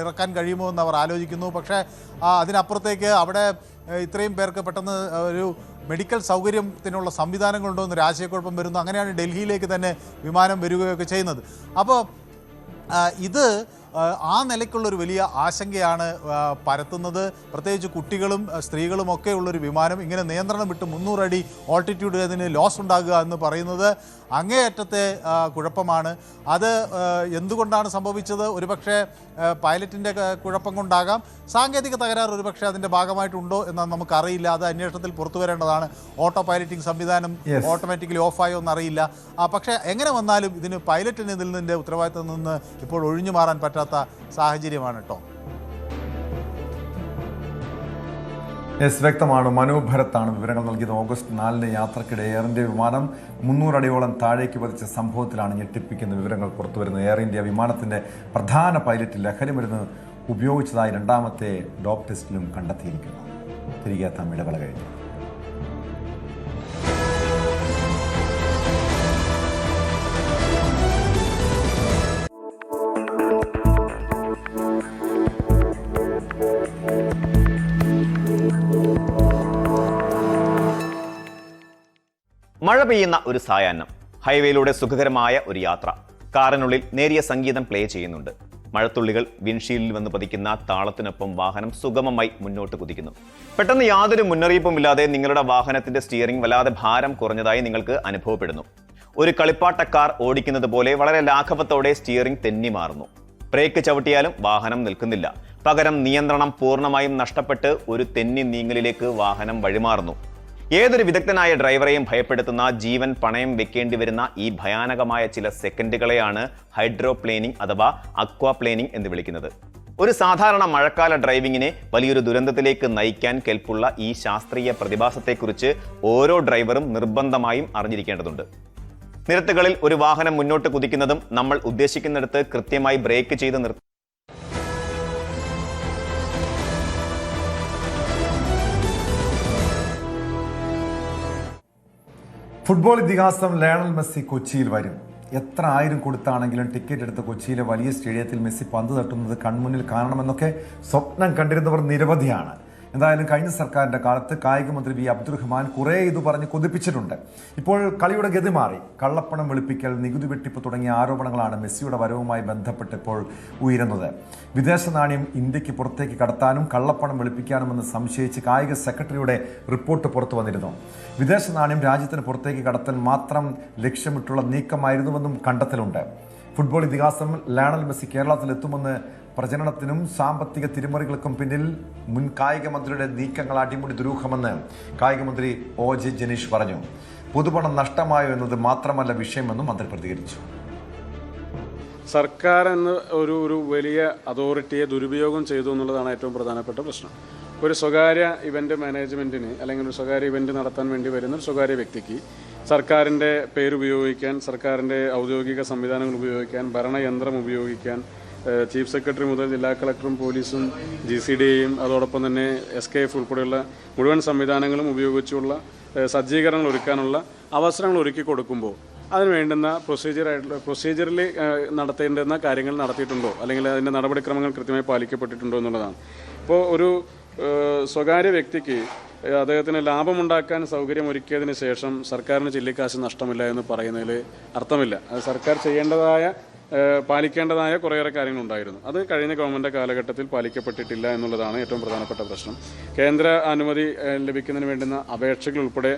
ഇറക്കാൻ കഴിയുമോ എന്ന് അവർ ആലോചിക്കുന്നു. പക്ഷേ അതിനപ്പുറത്തേക്ക് അവിടെ ഇത്രയും പേർക്ക് പെട്ടെന്ന് ഒരു മെഡിക്കൽ സൗകര്യത്തിനുള്ള സംവിധാനങ്ങളുണ്ടോ എന്നൊരു ആശയക്കുഴപ്പം വരുന്നു. അങ്ങനെയാണ് ഡൽഹിയിലേക്ക് തന്നെ വിമാനം വരികയൊക്കെ ചെയ്യുന്നത്. അപ്പോൾ ഇത് ആ നിലയ്ക്കുള്ളൊരു വലിയ ആശങ്കയാണ് പരത്തുന്നത്. പ്രത്യേകിച്ച് കുട്ടികളും സ്ത്രീകളും ഒക്കെ ഉള്ളൊരു വിമാനം ഇങ്ങനെ നിയന്ത്രണം വിട്ട് 300 അടി ഓൾട്ടിറ്റ്യൂഡ് അതിന് ലോസ് ഉണ്ടാകുക എന്ന് പറയുന്നത് അങ്ങേയറ്റത്തെ കുഴപ്പമാണ്. അത് എന്തുകൊണ്ടാണ് സംഭവിച്ചത്? ഒരുപക്ഷെ പൈലറ്റിൻ്റെ കുഴപ്പം കൊണ്ടാകാം. സാങ്കേതിക തകരാറ് ഒരുപക്ഷെ അതിൻ്റെ ഭാഗമായിട്ടുണ്ടോ എന്ന് നമുക്കറിയില്ല. അത് അന്വേഷണത്തിൽ പുറത്തു വരേണ്ടതാണ്. ഓട്ടോ പൈലറ്റിംഗ് സംവിധാനം ഓട്ടോമാറ്റിക്കലി ഓഫായോ എന്നറിയില്ല. പക്ഷേ എങ്ങനെ വന്നാലും ഇതിന് പൈലറ്റിന് ഇതിൽ നിന്നിൻ്റെ ഉത്തരവാദിത്തത്തിൽ നിന്ന് ഇപ്പോൾ ഒഴിഞ്ഞു മാറാൻ പറ്റാത്ത സാഹചര്യമാണ് കേട്ടോ. വ്യക്തമാണ്. മനു ഭരത്താണ് വിവരങ്ങൾ നൽകിയത്. ഓഗസ്റ്റ് 4 യാത്രക്കിടെ എയർ ഇന്ത്യ വിമാനം 300 അടിയോളം താഴേക്ക് പതിച്ച സംഭവത്തിലാണ് ഞെട്ടിപ്പിക്കുന്ന വിവരങ്ങൾ പുറത്തുവരുന്നത്. എയർ ഇന്ത്യ വിമാനത്തിന്റെ പ്രധാന പൈലറ്റ് ലഹരിമരുന്ന് ഉപയോഗിച്ചതായി 2ാമത്തെ ഡോപ്പ് ടെസ്റ്റിലും കണ്ടെത്തിയിരിക്കുന്നു. തിരികെ എത്താം ഇടവേള കഴിഞ്ഞു. മഴ പെയ്യുന്ന ഒരു സായാഹ്നം, ഹൈവേയിലൂടെ സുഖകരമായ ഒരു യാത്ര. കാറിനുള്ളിൽ നേരിയ സംഗീതം പ്ലേ ചെയ്യുന്നുണ്ട്. മഴത്തുള്ളികൾ വിൻഷീൽഡിൽ വന്ന് പതിക്കുന്ന താളത്തിനൊപ്പം വാഹനം സുഗമമായി മുന്നോട്ട് കുതിക്കുന്നു. പെട്ടെന്ന് യാതൊരു മുന്നറിയിപ്പുമില്ലാതെ നിങ്ങളുടെ വാഹനത്തിന്റെ സ്റ്റിയറിംഗ് വല്ലാതെ ഭാരം കുറഞ്ഞതായി നിങ്ങൾക്ക് അനുഭവപ്പെടുന്നു. ഒരു കളിപ്പാട്ട കാർ ഓടിക്കുന്നത് പോലെ വളരെ ലാഘവത്തോടെ സ്റ്റിയറിംഗ് തെന്നി മാറുന്നു. ബ്രേക്ക് ചവിട്ടിയാലും വാഹനം നിൽക്കുന്നില്ല. പകരം നിയന്ത്രണം പൂർണ്ണമായും നഷ്ടപ്പെട്ട് ഒരു തെന്നി നീങ്ങലിലേക്ക് വാഹനം വഴിമാറുന്നു. ഏതൊരു വിദഗ്ധനായ ഡ്രൈവറെയും ഭയപ്പെടുത്തുന്ന, ജീവൻ പണയം വെക്കേണ്ടി വരുന്ന ഈ ഭയാനകമായ ചില സെക്കൻഡുകളെയാണ് ഹൈഡ്രോപ്ലേനിംഗ് അഥവാ അക്വാപ്ലേനിംഗ് എന്ന് വിളിക്കുന്നത്. ഒരു സാധാരണ മഴക്കാല ഡ്രൈവിങ്ങിനെ വലിയൊരു ദുരന്തത്തിലേക്ക് നയിക്കാൻ കെൽപ്പുള്ള ഈ ശാസ്ത്രീയ പ്രതിഭാസത്തെക്കുറിച്ച് ഓരോ ഡ്രൈവറും നിർബന്ധമായും അറിഞ്ഞിരിക്കേണ്ടതുണ്ട്. നിരത്തുകളിൽ ഒരു വാഹനം മുന്നോട്ട് കുതിക്കുന്നതും നമ്മൾ ഉദ്ദേശിക്കുന്നിടത്ത് കൃത്യമായി ബ്രേക്ക് ചെയ്ത് ഫുട്ബോൾ ഇതിഹാസം ലയണൽ മെസ്സി കൊച്ചിയിൽ വരും. എത്ര ആയിരം കൊടുത്താണെങ്കിലും ടിക്കറ്റ് എടുത്ത് കൊച്ചിയിലെ വലിയ സ്റ്റേഡിയത്തിൽ മെസ്സി പന്ത് തട്ടുന്നത് കൺമുന്നിൽ കാണണമെന്നൊക്കെ സ്വപ്നം കണ്ടിരുന്നവർ നിരവധിയാണ്. എന്തായാലും കഴിഞ്ഞ സർക്കാരിൻ്റെ കാലത്ത് കായിക മന്ത്രി വി അബ്ദുറഹ്മാൻ കുറേ ഇത് പറഞ്ഞ് കൊതിപ്പിച്ചിട്ടുണ്ട്. ഇപ്പോൾ കളിയുടെ ഗതി മാറി. കള്ളപ്പണം വെളുപ്പിക്കൽ, നികുതി വെട്ടിപ്പ് തുടങ്ങിയ ആരോപണങ്ങളാണ് മെസ്സിയുടെ വരവുമായി ബന്ധപ്പെട്ട് ഇപ്പോൾ ഉയരുന്നത്. വിദേശ നാണ്യം ഇന്ത്യക്ക് പുറത്തേക്ക് കടത്താനും കള്ളപ്പണം വെളുപ്പിക്കാനുമെന്ന് സംശയിച്ച് കായിക സെക്രട്ടറിയുടെ റിപ്പോർട്ട് പുറത്തു വന്നിരുന്നു. വിദേശ നാണ്യം രാജ്യത്തിന് പുറത്തേക്ക് കടത്തൽ മാത്രം ലക്ഷ്യമിട്ടുള്ള നീക്കമായിരുന്നുവെന്നും കണ്ടെത്തലുണ്ട്. ഫുട്ബോൾ ഇതിഹാസം ലയണൽ മെസ്സി കേരളത്തിലെത്തുമെന്ന് പ്രചരണത്തിനും സാമ്പത്തിക തിരിമറികൾക്കും പിന്നിൽ മുൻ കായിക മന്ത്രിയുടെ നീക്കങ്ങൾ അടിമുടി ദുരൂഹമെന്ന് കായിക മന്ത്രി OJ ജനീഷ് പറഞ്ഞു. പൊതുപണം നഷ്ടമായോ എന്നത് മാത്രമല്ല വിഷയമെന്നും മന്ത്രി പ്രതികരിച്ചു. സർക്കാർ എന്ന ഒരു വലിയ അതോറിറ്റിയെ ദുരുപയോഗം ചെയ്തു എന്നുള്ളതാണ് ഏറ്റവും പ്രധാനപ്പെട്ട പ്രശ്നം. ഒരു സ്വകാര്യ ഇവന്റ് മാനേജ്മെന്റിന് അല്ലെങ്കിൽ ഒരു സ്വകാര്യ ഇവന്റ് നടത്താൻ വേണ്ടി വരുന്ന ഒരു സ്വകാര്യ വ്യക്തിക്ക് സർക്കാരിൻ്റെ പേരുപയോഗിക്കാൻ, സർക്കാരിൻ്റെ ഔദ്യോഗിക സംവിധാനങ്ങൾ ഉപയോഗിക്കാൻ, ഭരണയന്ത്രം ഉപയോഗിക്കാൻ, ചീഫ് സെക്രട്ടറി മുതൽ ജില്ലാ കളക്ടറും പോലീസും GCDയും അതോടൊപ്പം തന്നെ SKF ഉൾപ്പെടെയുള്ള മുഴുവൻ സംവിധാനങ്ങളും ഉപയോഗിച്ചുള്ള സജ്ജീകരണങ്ങൾ ഒരുക്കാനുള്ള അവസരങ്ങൾ ഒരുക്കി കൊടുക്കുമ്പോൾ അതിന് വേണ്ടുന്ന പ്രൊസീജിയറിൽ നടത്തേണ്ടുന്ന കാര്യങ്ങൾ നടത്തിയിട്ടുണ്ടോ, അല്ലെങ്കിൽ അതിൻ്റെ നടപടിക്രമങ്ങൾ കൃത്യമായി പാലിക്കപ്പെട്ടിട്ടുണ്ടോ എന്നുള്ളതാണ്. ഇപ്പോൾ ഒരു സ്വകാര്യ വ്യക്തിക്ക് അദ്ദേഹത്തിന് ലാഭമുണ്ടാക്കാൻ സൗകര്യമൊരുക്കിയതിന് ശേഷം സർക്കാരിന് ചില്ലിക്കാശ് നഷ്ടമില്ല എന്ന് പറയുന്നതിൽ അർത്ഥമില്ല. അത് സർക്കാർ പാലിക്കേണ്ടതായ കുറേയേറെ കാര്യങ്ങളുണ്ടായിരുന്നു. അത് കഴിഞ്ഞ ഗവൺമെൻറ് കാലഘട്ടത്തിൽ പാലിക്കപ്പെട്ടിട്ടില്ല എന്നുള്ളതാണ് ഏറ്റവും പ്രധാനപ്പെട്ട പ്രശ്നം. കേന്ദ്ര അനുമതി ലഭിക്കുന്നതിന് വേണ്ടുന്ന അപേക്ഷകൾ ഉൾപ്പെടെ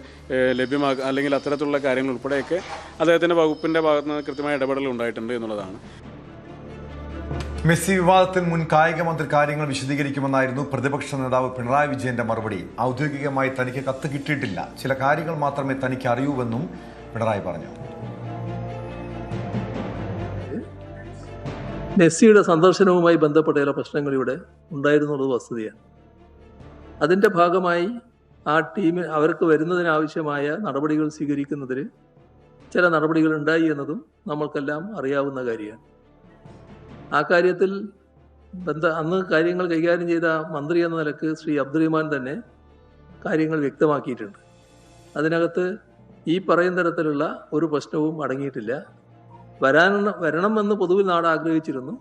ലഭ്യമാക്കുക, അല്ലെങ്കിൽ അത്തരത്തിലുള്ള കാര്യങ്ങൾ ഉൾപ്പെടെയൊക്കെ അദ്ദേഹത്തിൻ്റെ വകുപ്പിൻ്റെ ഭാഗത്ത് നിന്ന് കൃത്യമായ ഇടപെടൽ ഉണ്ടായിട്ടുണ്ട് എന്നുള്ളതാണ്. മെസ്സി വിവാദത്തിൽ മുൻ കായിക മന്ത്രി കാര്യങ്ങൾ വിശദീകരിക്കുമെന്നായിരുന്നു പ്രതിപക്ഷ നേതാവ് പിണറായി വിജയന്റെ മറുപടി. ഔദ്യോഗികമായി തനിക്ക് കത്ത് കിട്ടിയിട്ടില്ല, ചില കാര്യങ്ങൾ മാത്രമേ തനിക്ക് അറിയൂവെന്നും പിണറായി പറഞ്ഞു. മെസ്സിയുടെ സന്ദർശനവുമായി ബന്ധപ്പെട്ട ചില പ്രശ്നങ്ങൾ ഇവിടെ ഉണ്ടായിരുന്നുള്ളത് വസ്തുതയാണ്. അതിൻ്റെ ഭാഗമായി ആ ടീമിൽ അവർക്ക് വരുന്നതിനാവശ്യമായ നടപടികൾ സ്വീകരിക്കുന്നതിൽ ചില നടപടികൾ ഉണ്ടായി എന്നതും നമ്മൾക്കെല്ലാം അറിയാവുന്ന കാര്യമാണ്. ആ കാര്യത്തിൽ അന്ന് കാര്യങ്ങൾ കൈകാര്യം ചെയ്ത മന്ത്രി എന്ന നിലക്ക് ശ്രീ അബ്ദുറഹ്മാൻ തന്നെ കാര്യങ്ങൾ വ്യക്തമാക്കിയിട്ടുണ്ട്. അതിനകത്ത് ഈ പറയുന്ന തരത്തിലുള്ള ഒരു പ്രശ്നവും അടങ്ങിയിട്ടില്ല. വരണമെന്ന് പൊതുവിൽ നാട് ആഗ്രഹിച്ചിരുന്നു,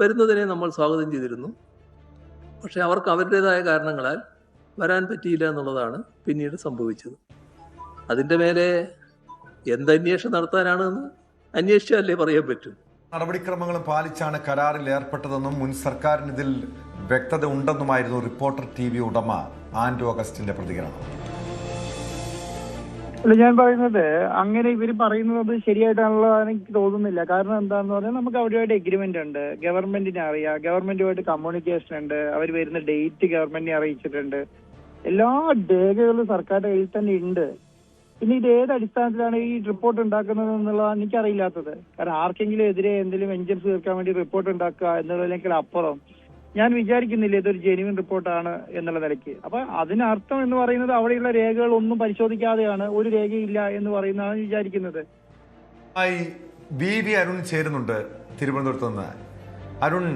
വരുന്നതിനെ നമ്മൾ സ്വാഗതം ചെയ്തിരുന്നു. പക്ഷെ അവർക്ക് അവരുടേതായ കാരണങ്ങളാൽ വരാൻ പറ്റിയില്ല എന്നുള്ളതാണ് പിന്നീട് സംഭവിച്ചത്. അതിൻ്റെ മേലെ എന്തന്വേഷണം നടത്താനാണെന്ന് അന്വേഷിച്ചാലേ പറയാൻ പറ്റും. നടപടിക്രമങ്ങളും പാലിച്ചാണ് കരാറിൽ ഏർപ്പെട്ടതെന്നും മുൻ സർക്കാരിന് ഇതിൽ വ്യക്തത ഉണ്ടെന്നുമായിരുന്നു റിപ്പോർട്ടർ TV ഉടമ ആൻഡ്രൂ അഗസ്റ്റിന്റെ പ്രതികരണം. അല്ല, ഞാൻ പറയുന്നത് അങ്ങനെ ഇവർ പറയുന്നത് ശരിയായിട്ടാണുള്ളതാണ് എനിക്ക് തോന്നുന്നില്ല. കാരണം എന്താണെന്ന് പറഞ്ഞാൽ നമുക്ക് അവരുമായിട്ട് എഗ്രിമെന്റ് ഉണ്ട്, ഗവൺമെന്റിനെ അറിയാം, ഗവൺമെന്റുമായിട്ട് കമ്മ്യൂണിക്കേഷൻ ഉണ്ട്, അവർ വരുന്ന ഡേറ്റ് ഗവൺമെന്റിനെ അറിയിച്ചിട്ടുണ്ട്, എല്ലാ രേഖകളും സർക്കാരിന്റെ കയ്യിൽ തന്നെ ഉണ്ട്. പിന്നെ ഇത് ഏത് അടിസ്ഥാനത്തിലാണ് ഈ റിപ്പോർട്ട് ഉണ്ടാക്കുന്നത് എന്നുള്ളതാണ് എനിക്കറിയില്ലാത്തത്. കാരണം ആർക്കെങ്കിലും എതിരെ എന്തെങ്കിലും വെഞ്ചൻസ് തീർക്കാൻ വേണ്ടി റിപ്പോർട്ട് ഉണ്ടാക്കുക എന്നുള്ളതിനേക്കാൾ അപ്പുറം ഞാൻ വിചാരിക്കുന്നില്ല ഇതൊരു ജെന്യുവൻ റിപ്പോർട്ടാണ് എന്നുള്ള നിലയ്ക്ക്. അപ്പൊ അതിനർത്ഥം എന്ന് പറയുന്നത് അവിടെയുള്ള രേഖകൾ ഒന്നും പരിശോധിക്കാതെയാണ്, ഒരു രേഖയില്ല എന്ന് പറയുന്നതാണ് വിചാരിക്കുന്നത്. VV അരുൺ ചേരുന്നുണ്ട് തിരുവനന്തപുരത്ത് നിന്ന്. അരുൺ,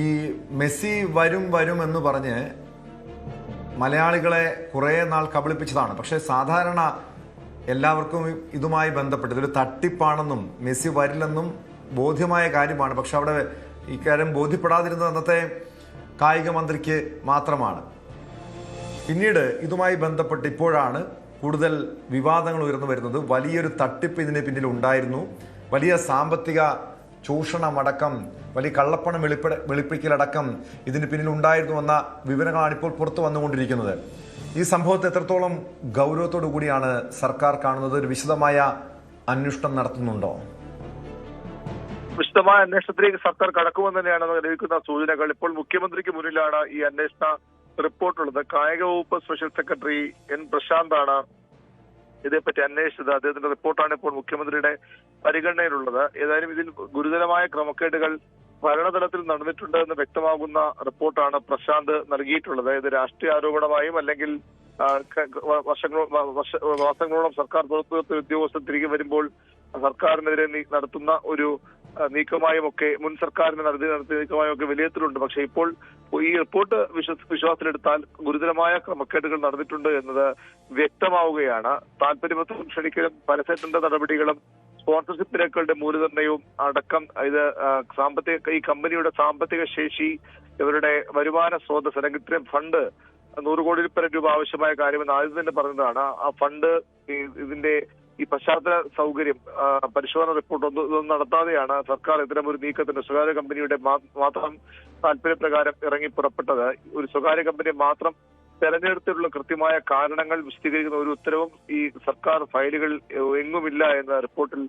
ഈ മെസ്സി വരും എന്ന് പറഞ്ഞ് മലയാളികളെ കുറേ നാൾ കബളിപ്പിച്ചതാണ്. പക്ഷേ സാധാരണ എല്ലാവർക്കും ഇതുമായി ബന്ധപ്പെട്ട് ഇതൊരു തട്ടിപ്പാണെന്നും മെസ്സി വരില്ലെന്നും ബോധ്യമായ കാര്യമാണ്. പക്ഷെ അവിടെ ഇക്കാര്യം ബോധ്യപ്പെടാതിരുന്നത് അന്നത്തെ കായിക മന്ത്രിക്ക് മാത്രമാണ്. പിന്നീട് ഇതുമായി ബന്ധപ്പെട്ട് ഇപ്പോഴാണ് കൂടുതൽ വിവാദങ്ങൾ ഉയർന്നു വരുന്നത്. വലിയൊരു തട്ടിപ്പ് ഇതിന് പിന്നിൽ ഉണ്ടായിരുന്നു, വലിയ സാമ്പത്തിക ചൂഷണമടക്കം, വലിയ കള്ളപ്പണം വെളുപ്പിക്കലടക്കം ഇതിന് പിന്നിൽ ഉണ്ടായിരുന്നു എന്ന വിവരങ്ങളാണ് ഇപ്പോൾ പുറത്തു വന്നുകൊണ്ടിരിക്കുന്നത്. ഈ സംഭവത്തെ എത്രത്തോളം ഗൗരവത്തോടു കൂടിയാണ് സർക്കാർ കാണുന്നത്? ഒരു വിശദമായ അന്വേഷണം നടത്തുന്നുണ്ടോ? വിശദമായ അന്വേഷണത്തിലേക്ക് സർക്കാർ കടക്കുമെന്ന് തന്നെയാണ് ലഭിക്കുന്ന സൂചനകൾ. ഇപ്പോൾ മുഖ്യമന്ത്രിക്ക് മുന്നിലാണ് ഈ അന്വേഷണ റിപ്പോർട്ടുള്ളത്. കായിക വകുപ്പ് സ്പെഷ്യൽ സെക്രട്ടറി N. പ്രശാന്താണ് ഇതേപ്പറ്റി അന്വേഷിച്ചത്. അദ്ദേഹത്തിന്റെ റിപ്പോർട്ടാണ് ഇപ്പോൾ മുഖ്യമന്ത്രിയുടെ പരിഗണനയിലുള്ളത്. ഏതായാലും ഇതിൽ ഗുരുതരമായ ക്രമക്കേടുകൾ ഭരണതലത്തിൽ നടന്നിട്ടുണ്ട് എന്ന് വ്യക്തമാകുന്ന റിപ്പോർട്ടാണ് പ്രശാന്ത് നൽകിയിട്ടുള്ളത്. ഇത് രാഷ്ട്രീയ ആരോപണമായും അല്ലെങ്കിൽ മാസങ്ങളോളം സർക്കാർ പുറത്തുനിർത്തിയ ഉദ്യോഗസ്ഥർ തിരികെ വരുമ്പോൾ സർക്കാരിനെതിരെ നടത്തുന്ന ഒരു നീക്കമായും ഒക്കെ, മുൻ സർക്കാരിന് നടത്തിയ നീക്കമായും ഒക്കെ വിലയിരുത്തലുണ്ട്. പക്ഷെ ഇപ്പോൾ ഈ റിപ്പോർട്ട് വിശ്വാസത്തിലെടുത്താൽ ഗുരുതരമായ ക്രമക്കേടുകൾ നടന്നിട്ടുണ്ട് എന്നത് വ്യക്തമാവുകയാണ്. താല്പര്യപത്രം ക്ഷണിക്കലും പരസ്യത്തിന്റെ നടപടികളും സ്പോൺസർഷിപ്പ് നിരക്കുകളുടെ മൂല്യനിർണ്ണയവും അടക്കം ഇത് ഈ കമ്പനിയുടെ സാമ്പത്തിക ശേഷി, ഇവരുടെ വരുമാന സ്രോതസ് അല്ലെങ്കിൽ ഇത്രയും ഫണ്ട് 100 കോടി രൂപ ആവശ്യമായ കാര്യമെന്ന് ആദ്യം തന്നെ പറഞ്ഞതാണ്. ആ ഫണ്ട് ഇതിന്റെ ഈ പശ്ചാത്തല സൗകര്യം പരിശോധന റിപ്പോർട്ട് ഒന്നും നടത്താതെയാണ് സർക്കാർ ഇത്തരം ഒരു നീക്കത്തിന് സ്വകാര്യ കമ്പനിയുടെ മാത്രം താല്പര്യപ്രകാരം ഇറങ്ങി പുറപ്പെട്ടത്. ഒരു സ്വകാര്യ കമ്പനിയെ മാത്രം തെരഞ്ഞെടുത്തിട്ടുള്ള കൃത്യമായ കാരണങ്ങൾ വിശദീകരിക്കുന്ന ഒരു ഉത്തരവും ഈ സർക്കാർ ഫയലുകൾ എങ്ങുമില്ല എന്ന് റിപ്പോർട്ടിൽ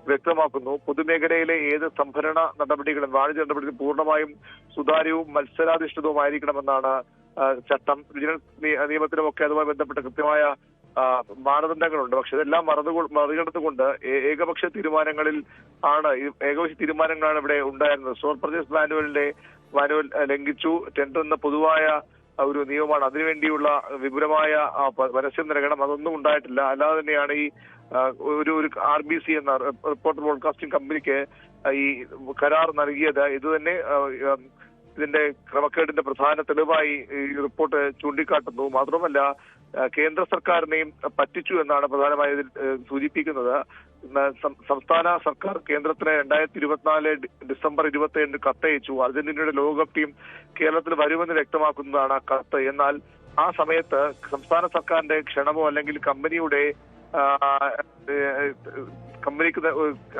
വ്യക്തമാക്കുന്നു. പൊതുമേഖലയിലെ ഏത് സംഭരണ നടപടികളും വാണിജ്യ നടപടികളും പൂർണ്ണമായും സുതാര്യവും മത്സരാധിഷ്ഠിതവുമായിരിക്കണമെന്നാണ് ചട്ടം. വിജിലൻസ് നിയമത്തിലുമൊക്കെ അതുമായി ബന്ധപ്പെട്ട കൃത്യമായ മാനദണ്ഡങ്ങളുണ്ട്. പക്ഷെ ഇതെല്ലാം മറികടന്നുകൊണ്ട് ഏകപക്ഷ തീരുമാനങ്ങളാണ് ഇവിടെ ഉണ്ടായിരുന്നത്. സ്റ്റോർ പർച്ചേസ് മാനുവൽ ലംഘിച്ചു. ടെൻഡർ എന്ന പൊതുവായ ഒരു നിയമമാണ്, അതിനുവേണ്ടിയുള്ള വിപുലമായ പരസ്യം നൽകണം, അതൊന്നും ഉണ്ടായിട്ടില്ല. അല്ലാതെ തന്നെയാണ് ഈ ഒരു RBC എന്ന റിപ്പോർട്ടർ ബ്രോഡ്കാസ്റ്റിംഗ് കമ്പനിക്ക് ഈ കരാർ നൽകിയത്. ഇത് തന്നെ ഇതിന്റെ ക്രമക്കേടിന്റെ പ്രധാന തെളിവായി ഈ റിപ്പോർട്ട് ചൂണ്ടിക്കാട്ടുന്നു. മാത്രമല്ല കേന്ദ്ര സർക്കാരിനെയും പറ്റിച്ചു എന്നാണ് പ്രധാനമായും ഇതിൽ സൂചിപ്പിക്കുന്നത്. സംസ്ഥാന സർക്കാർ കേന്ദ്രത്തിന് 2024 ഡിസംബർ 27 കത്തയച്ചു. അർജന്റീനയുടെ ലോകകപ്പ് ടീം കേരളത്തിൽ വരുമെന്ന് വ്യക്തമാക്കുന്നതാണ് ആ കത്ത്. എന്നാൽ ആ സമയത്ത് സംസ്ഥാന സർക്കാരിന്റെ ക്ഷണമോ അല്ലെങ്കിൽ കമ്പനിക്ക്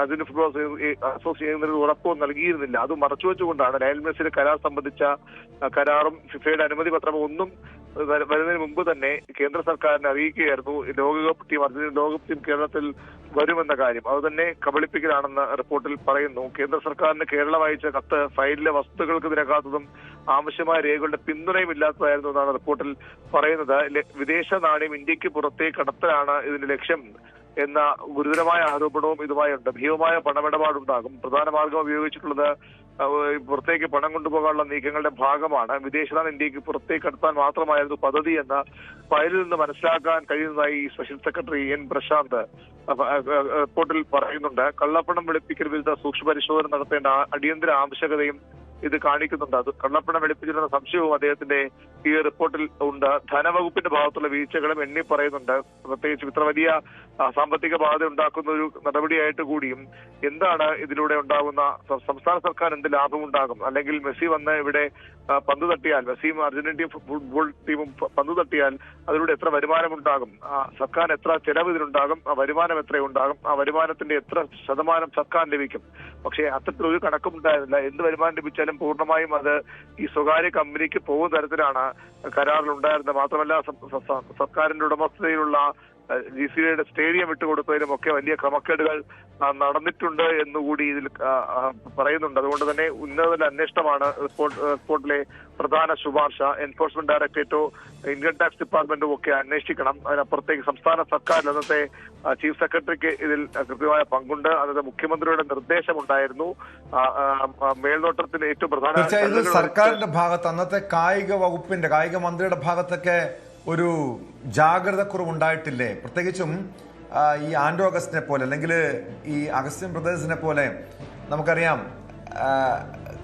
അതിന് അസോസിയേറ്റ് ചെയ്യുന്നതിന് ഉറപ്പോ നൽകിയിരുന്നില്ല. അത് മറച്ചുവെച്ചുകൊണ്ടാണ് ലയണൽ മെസ്സിയുടെ കരാർ സംബന്ധിച്ച കരാറും ഫിഫയുടെ അനുമതി പത്രമോ ഒന്നും വരുന്നതിന് മുമ്പ് തന്നെ കേന്ദ്ര സർക്കാരിനെ അറിയിക്കുകയായിരുന്നു ലോകകപ്പ് ടീം അർജന്റീന ലോകകപ്പ് ടീം കേരളത്തിൽ വരുമെന്ന കാര്യം. അത് തന്നെ കബളിപ്പിക്കലാണെന്ന് റിപ്പോർട്ടിൽ പറയുന്നു. കേന്ദ്ര സർക്കാരിന് കേരളം അയച്ച കത്ത് ഫയലിലെ വസ്തുതകൾക്ക് നിരക്കാത്തതും ആവശ്യമായ രേഖകളുടെ പിന്തുണയും ഇല്ലാത്തതായിരുന്നു എന്നാണ് റിപ്പോർട്ടിൽ പറയുന്നത്. വിദേശ നാണയം ഇന്ത്യക്ക് പുറത്തേക്ക് കടത്തലാണ് ഇതിന്റെ ലക്ഷ്യം എന്ന ഗുരുതരമായ ആരോപണവും ഇതുമായുണ്ട്. ഭീമമായ പണമിടപാടുണ്ടാകും. പ്രധാന മാർഗം ഉപയോഗിച്ചിട്ടുള്ളത് പുറത്തേക്ക് പണം കൊണ്ടുപോകാനുള്ള നീക്കങ്ങളുടെ ഭാഗമാണ്. വിദേശനാണ് ഇന്ത്യക്ക് പുറത്തേക്ക് കടത്താൻ മാത്രമായിരുന്നു പദ്ധതി എന്ന ഫയലിൽ നിന്ന് മനസ്സിലാക്കാൻ കഴിയുന്നതായി സ്പെഷ്യൽ സെക്രട്ടറി എൻ പ്രശാന്ത് റിപ്പോർട്ടിൽ പറയുന്നുണ്ട്. കള്ളപ്പണം വെളുപ്പിക്കൽ വിരുദ്ധ സൂക്ഷ്മ പരിശോധന നടത്തേണ്ട അടിയന്തര ആവശ്യകതയും ഇത് കാണിക്കുന്നുണ്ട്. അത് കള്ളപ്പണം വെളുപ്പിച്ചിരുന്ന സംശയവും അദ്ദേഹത്തിന്റെ ഈ റിപ്പോർട്ടിൽ ഉണ്ട്. ധനവകുപ്പിന്റെ ഭാഗത്തുള്ള വീഴ്ചകളും എണ്ണി പറയുന്നുണ്ട്. പ്രത്യേകിച്ച് ഇത്ര വലിയ സാമ്പത്തിക ബാധ ഉണ്ടാക്കുന്ന ഒരു നടപടിയായിട്ട് കൂടിയും എന്താണ് ഇതിലൂടെ ഉണ്ടാകുന്ന, സംസ്ഥാന സർക്കാർ എന്ത് ലാഭമുണ്ടാകും? അല്ലെങ്കിൽ മെസ്സി വന്ന് ഇവിടെ പന്ത് തട്ടിയാൽ, മെസ്സിയും അർജന്റീന ഫുട്ബോൾ ടീമും പന്ത് തട്ടിയാൽ അതിലൂടെ എത്ര വരുമാനമുണ്ടാകും? സർക്കാർ എത്ര ചെലവ് ഇതിനുണ്ടാകും? ആ വരുമാനം എത്രയുണ്ടാകും? ആ വരുമാനത്തിന്റെ എത്ര ശതമാനം സർക്കാർ ലഭിക്കും? പക്ഷേ അത്തരത്തിലൊരു കണക്കും ഉണ്ടായിരുന്നില്ല. എന്ത് വരുമാനം ലഭിച്ചാലും പൂർണ്ണമായും അത് ഈ സ്വകാര്യ കമ്പനിക്ക് പോകുന്ന തരത്തിലാണ് കരാറിലുണ്ടായിരുന്നത്. മാത്രമല്ല സർക്കാരിന്റെ ഉടമസ്ഥതയിലുള്ള GCAയുടെ സ്റ്റേഡിയം വിട്ടുകൊടുത്തതിലും ഒക്കെ വലിയ ക്രമക്കേടുകൾ നടന്നിട്ടുണ്ട് എന്നുകൂടി ഇതിൽ പറയുന്നുണ്ട്. അതുകൊണ്ട് തന്നെ ഉന്നതതല അന്വേഷണമാണ് റിപ്പോർട്ടിലെ പ്രധാന ശുപാർശ. എൻഫോഴ്സ്മെന്റ് ഡയറക്ടറേറ്റോ ഇൻകം ടാക്സ് ഡിപ്പാർട്ട്മെന്റും ഒക്കെ അന്വേഷിക്കണം. അതിനപ്പുറത്തേക്ക് സംസ്ഥാന സർക്കാർ അന്നത്തെ ചീഫ് സെക്രട്ടറിക്ക് ഇതിൽ കൃത്യമായ പങ്കുണ്ട്. അന്നത്തെ മുഖ്യമന്ത്രിയുടെ നിർദ്ദേശമുണ്ടായിരുന്നു. മേൽനോട്ടത്തിന് ഏറ്റവും പ്രധാന സർക്കാരിന്റെ ഭാഗത്ത്, അന്നത്തെ കായിക മന്ത്രിയുടെ ഭാഗത്തൊക്കെ ഒരു ജാഗ്രത കുറവുണ്ടായിട്ടില്ലേ? പ്രത്യേകിച്ചും ഈ ആൻഡ്രോ അഗസ്റ്റിനെ പോലെ, അല്ലെങ്കിൽ ഈ അഗസ്റ്റിൻ ബ്രദേഴ്സിനെ പോലെ നമുക്കറിയാം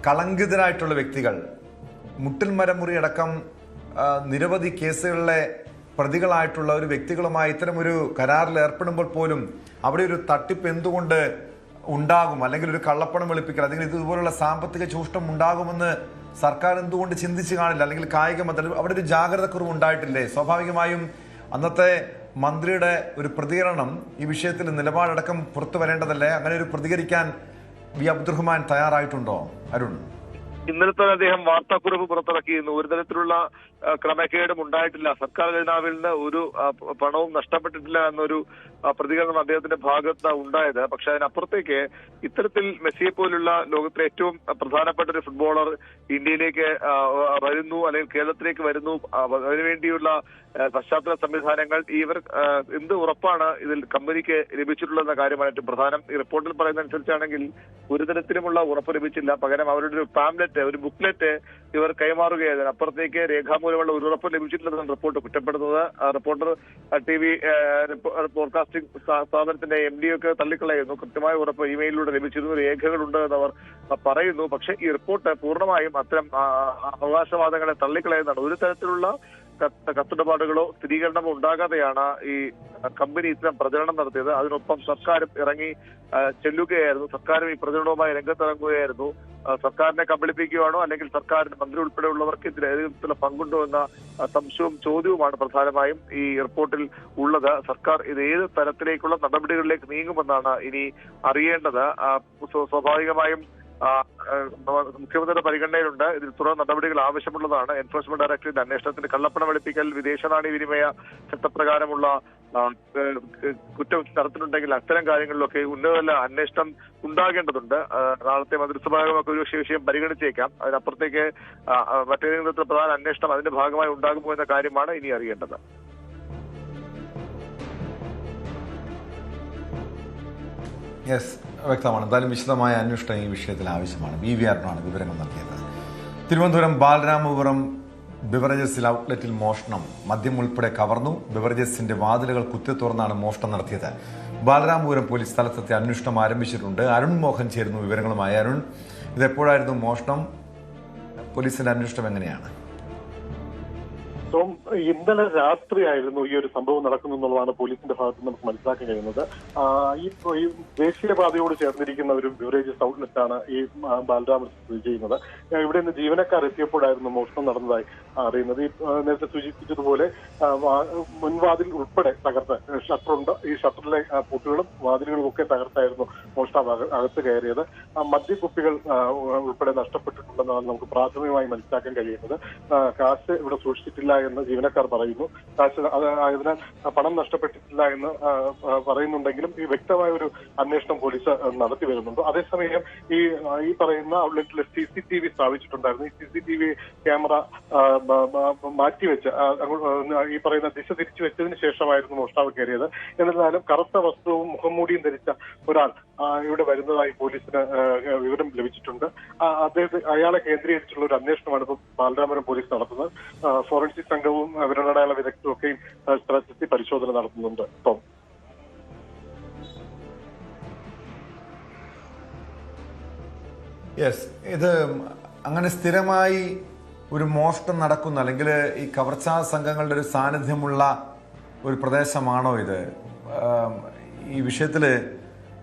കളങ്കിതരായിട്ടുള്ള വ്യക്തികൾ, മുട്ടിൽ മരമുറി അടക്കം നിരവധി കേസുകളിലെ പ്രതികളായിട്ടുള്ള ഒരു വ്യക്തികളുമായി ഇത്തരമൊരു കരാറിൽ ഏർപ്പെടുമ്പോൾ പോലും അവിടെ ഒരു തട്ടിപ്പ് എന്തുകൊണ്ട് ഉണ്ടാകും, അല്ലെങ്കിൽ ഒരു കള്ളപ്പണം വെളുപ്പിക്കൽ, അല്ലെങ്കിൽ ഇതുപോലുള്ള സാമ്പത്തിക ചൂഷണം ഉണ്ടാകുമെന്ന് സർക്കാർ എന്തുകൊണ്ട് ചിന്തിച്ചു കാണില്ല? അല്ലെങ്കിൽ കായിക മന്ത്രി അവിടെ ഒരു ജാഗ്രത കുറവ് ഉണ്ടായിട്ടില്ലേ? സ്വാഭാവികമായും അന്നത്തെ മന്ത്രിയുടെ ഒരു പ്രതികരണം ഈ വിഷയത്തിൽ നിലപാടടക്കം പുറത്തു വരേണ്ടതല്ലേ? അങ്ങനെ ഒരു പ്രതികരിക്കാൻ വി അബ്ദുറഹ്മാൻ തയ്യാറായിട്ടുണ്ടോ അരുൺ? ഇന്നലെ തന്നെ അദ്ദേഹം വാർത്താക്കുറിപ്പ് പുറത്തിറക്കിയിരുന്നു. ഒരു തരത്തിലുള്ള ക്രമക്കേടും ഉണ്ടായിട്ടില്ല, സർക്കാർ ഖജനാവിൽ നിന്ന് ഒരു പണവും നഷ്ടപ്പെട്ടിട്ടില്ല എന്നൊരു പ്രതികരണം അദ്ദേഹത്തിന്റെ ഭാഗത്ത് ഉണ്ടായത്. പക്ഷെ അതിനപ്പുറത്തേക്ക് ഇത്തരത്തിൽ മെസ്സിയെ പോലുള്ള ലോകത്തിലെ ഏറ്റവും പ്രധാനപ്പെട്ട ഒരു ഫുട്ബോളർ ഇന്ത്യയിലേക്ക് വരുന്നു, അല്ലെങ്കിൽ കേരളത്തിലേക്ക് വരുന്നു, അതിനുവേണ്ടിയുള്ള പശ്ചാത്തല സംവിധാനങ്ങൾ, ഇവർ എന്ത് ഉറപ്പാണ് ഇതിൽ കമ്പനിക്ക് ലഭിച്ചിട്ടുള്ളതെന്ന കാര്യമാണ് ഏറ്റവും പ്രധാനം. ഈ റിപ്പോർട്ടിൽ പറയുന്ന അനുസരിച്ചാണെങ്കിൽ ഒരു തരത്തിലുമുള്ള ഉറപ്പ് ലഭിച്ചില്ല. പകരം അവരുടെ ഒരു പാംലെറ്റ്, ഒരു ബുക്ക്ലെറ്റ് ഇവർ കൈമാറുകയായിരുന്നു. അപ്പുറത്തേക്ക് രേഖാമൂലമുള്ള ഒരു ഉറപ്പ് ലഭിച്ചിട്ടില്ലെന്നാണ് റിപ്പോർട്ട് കുറ്റപ്പെടുന്നത്. റിപ്പോർട്ടർ TV പോഡ്കാസ്റ്റിംഗ് സ്ഥാപനത്തിന്റെ MD ഒക്കെ തള്ളിക്കളയുന്നു. കൃത്യമായ ഉറപ്പ് ഇമെയിലിലൂടെ ലഭിച്ചിരുന്നു, രേഖകളുണ്ട് എന്നവർ പറയുന്നു. പക്ഷെ ഈ റിപ്പോർട്ട് പൂർണ്ണമായും അത്തരം അവകാശവാദങ്ങളെ തള്ളിക്കളയുന്നതാണ്. ഒരു തരത്തിലുള്ള കത്തിടപാടുകളോ സ്ഥിരീകരണമോ ഉണ്ടാകാതെയാണ് ഈ കമ്പനി ഇത്തരം പ്രചരണം നടത്തിയത്. അതിനൊപ്പം സർക്കാരും ഇറങ്ങി ചെല്ലുകയായിരുന്നു. സർക്കാരും ഈ പ്രചരണവുമായി രംഗത്തിറങ്ങുകയായിരുന്നു. സർക്കാരിനെ കബളിപ്പിക്കുകയാണോ, അല്ലെങ്കിൽ സർക്കാരിന്റെ മന്ത്രി ഉൾപ്പെടെയുള്ളവർക്ക് ഇതിൽ ഏതെങ്കിലും പങ്കുണ്ടോ എന്ന സംശയവും ചോദ്യവുമാണ് പ്രധാനമായും ഈ റിപ്പോർട്ടിൽ ഉള്ളത്. സർക്കാർ ഇത് ഏത് തരത്തിലേക്കുള്ള നടപടികളിലേക്ക് നീങ്ങുമെന്നാണ് ഇനി അറിയേണ്ടത്. സ്വാഭാവികമായും മുഖ്യമന്ത്രിയുടെ പരിഗണനയിലുണ്ട്. ഇതിൽ തുടർ നടപടികൾ ആവശ്യമുള്ളതാണ്. എൻഫോഴ്സ്മെന്റ് ഡയറക്ടറേറ്റ് അന്വേഷണത്തിന് കള്ളപ്പണം വെളുപ്പിക്കൽ, വിദേശ നാണയ വിനിമയ ചട്ടപ്രകാരമുള്ള കുറ്റം നടത്തുന്നുണ്ടെങ്കിൽ അത്തരം കാര്യങ്ങളിലൊക്കെ ഉന്നതതല അന്വേഷണം ഉണ്ടാകേണ്ടതുണ്ട്. നാളത്തെ മന്ത്രിസഭായോഗമൊക്കെ ഒരു വിഷയം പരിഗണിച്ചേക്കാം. അതിനപ്പുറത്തേക്ക് മറ്റേതെങ്കിലും തരത്തിലുള്ള പ്രധാന അന്വേഷണം അതിന്റെ ഭാഗമായി ഉണ്ടാകുമോ എന്ന കാര്യമാണ് ഇനി അറിയേണ്ടത്. യെസ്, വ്യക്തമാണ്. എന്തായാലും വിശദമായ അന്വേഷണം ഈ വിഷയത്തിൽ ആവശ്യമാണ്. BVR വിവരങ്ങൾ നൽകിയത്. തിരുവനന്തപുരം ബാലരാമപുരം ബിവറേജസിൽ ഔട്ട്ലെറ്റിൽ മോഷണം, മദ്യം ഉൾപ്പെടെ കവർന്നു. ബിവറേജസിന്റെ വാതിലുകൾ കുത്തി തുറന്നാണ് മോഷണം നടത്തിയത്. ബാലരാമപുരം പോലീസ് സ്ഥലത്തെത്തി അന്വേഷണം ആരംഭിച്ചിട്ടുണ്ട്. അരുൺ മോഹൻ ചേരുന്നു വിവരങ്ങളുമായി. അരുൺ, ഇതെപ്പോഴായിരുന്നു മോഷണം? പോലീസിന്റെ അന്വേഷണം എങ്ങനെയാണ്? ഇന്നലെ രാത്രിയായിരുന്നു ഈ ഒരു സംഭവം നടക്കുന്നു എന്നുള്ളതാണ് പോലീസിന്റെ ഭാഗത്ത് നമുക്ക് മനസ്സിലാക്കാൻ കഴിയുന്നത്. ഈ ദേശീയപാതയോട് ചേർന്നിരിക്കുന്ന ഒരു ബിവറേജസ് ഔട്ട്ലെറ്റാണ് ഈ ബാലരാമപുരം സ്ഥിതി ചെയ്യുന്നത്. ഇവിടെ നിന്ന് ജീവനക്കാർ എത്തിയപ്പോഴായിരുന്നു മോഷണം നടന്നതായി അറിയുന്നത്. ഈ നേരത്തെ സൂചിപ്പിച്ചതുപോലെ മുൻവാതിൽ ഉൾപ്പെടെ തകർത്ത്, ഷട്ടറുണ്ട്, ഈ ഷട്ടറിലെ പൂട്ടുകളും വാതിലുകളും ഒക്കെ തകർത്തായിരുന്നു മോഷണം അകത്ത് കയറിയത്. മദ്യക്കുപ്പികൾ ഉൾപ്പെടെ നഷ്ടപ്പെട്ടിട്ടുണ്ടെന്നാണ് നമുക്ക് പ്രാഥമികമായി മനസ്സിലാക്കാൻ കഴിയുന്നത്. കാശ് ഇവിടെ സൂക്ഷിച്ചിട്ടില്ല എന്ന് ജീവനക്കാർ പറയുന്നു. അതിനാൽ പണം നഷ്ടപ്പെട്ടിട്ടില്ല എന്ന് പറയുന്നുണ്ടെങ്കിലും ഈ വ്യക്തമായ ഒരു അന്വേഷണം പോലീസ് നടത്തി വരുന്നുണ്ട്. അതേസമയം ഈ പറയുന്ന ഔട്ട്ലെറ്റിൽ CCTV സ്ഥാപിച്ചിട്ടുണ്ടായിരുന്നു. ഈ CCTV ക്യാമറ മാറ്റിവെച്ച് ഈ പറയുന്ന ദിശ തിരിച്ചു വെച്ചതിന് ശേഷമായിരുന്നു മോഷ്ടാവ് കയറിയത്. എന്നിരുന്നാലും കറുത്ത വസ്ത്രവും മുഖംമൂടിയും ധരിച്ച ഒരാൾ ഇവിടെ വരുന്നതായി പോലീസിന് വിവരം ലഭിച്ചിട്ടുണ്ട്. അയാളെ കേന്ദ്രീകരിച്ചുള്ള ഒരു അന്വേഷണമാണ് ഇപ്പോൾ ബാലരാമപുരം പോലീസ് നടത്തുന്നത്. ഫോറൻസിക് സംഘവും വിരലടയാള വിദഗ്ധരും ഒക്കെയും സ്ഥലത്തെത്തി പരിശോധന നടത്തുന്നുണ്ട്. ഇപ്പം ഇത് അങ്ങനെ സ്ഥിരമായി ഒരു മോഷണം നടക്കുന്ന അല്ലെങ്കിൽ ഈ കവർച്ചാ സംഘങ്ങളുടെ ഒരു സാന്നിധ്യമുള്ള ഒരു പ്രദേശമാണോ ഇത്? ഈ വിഷയത്തിൽ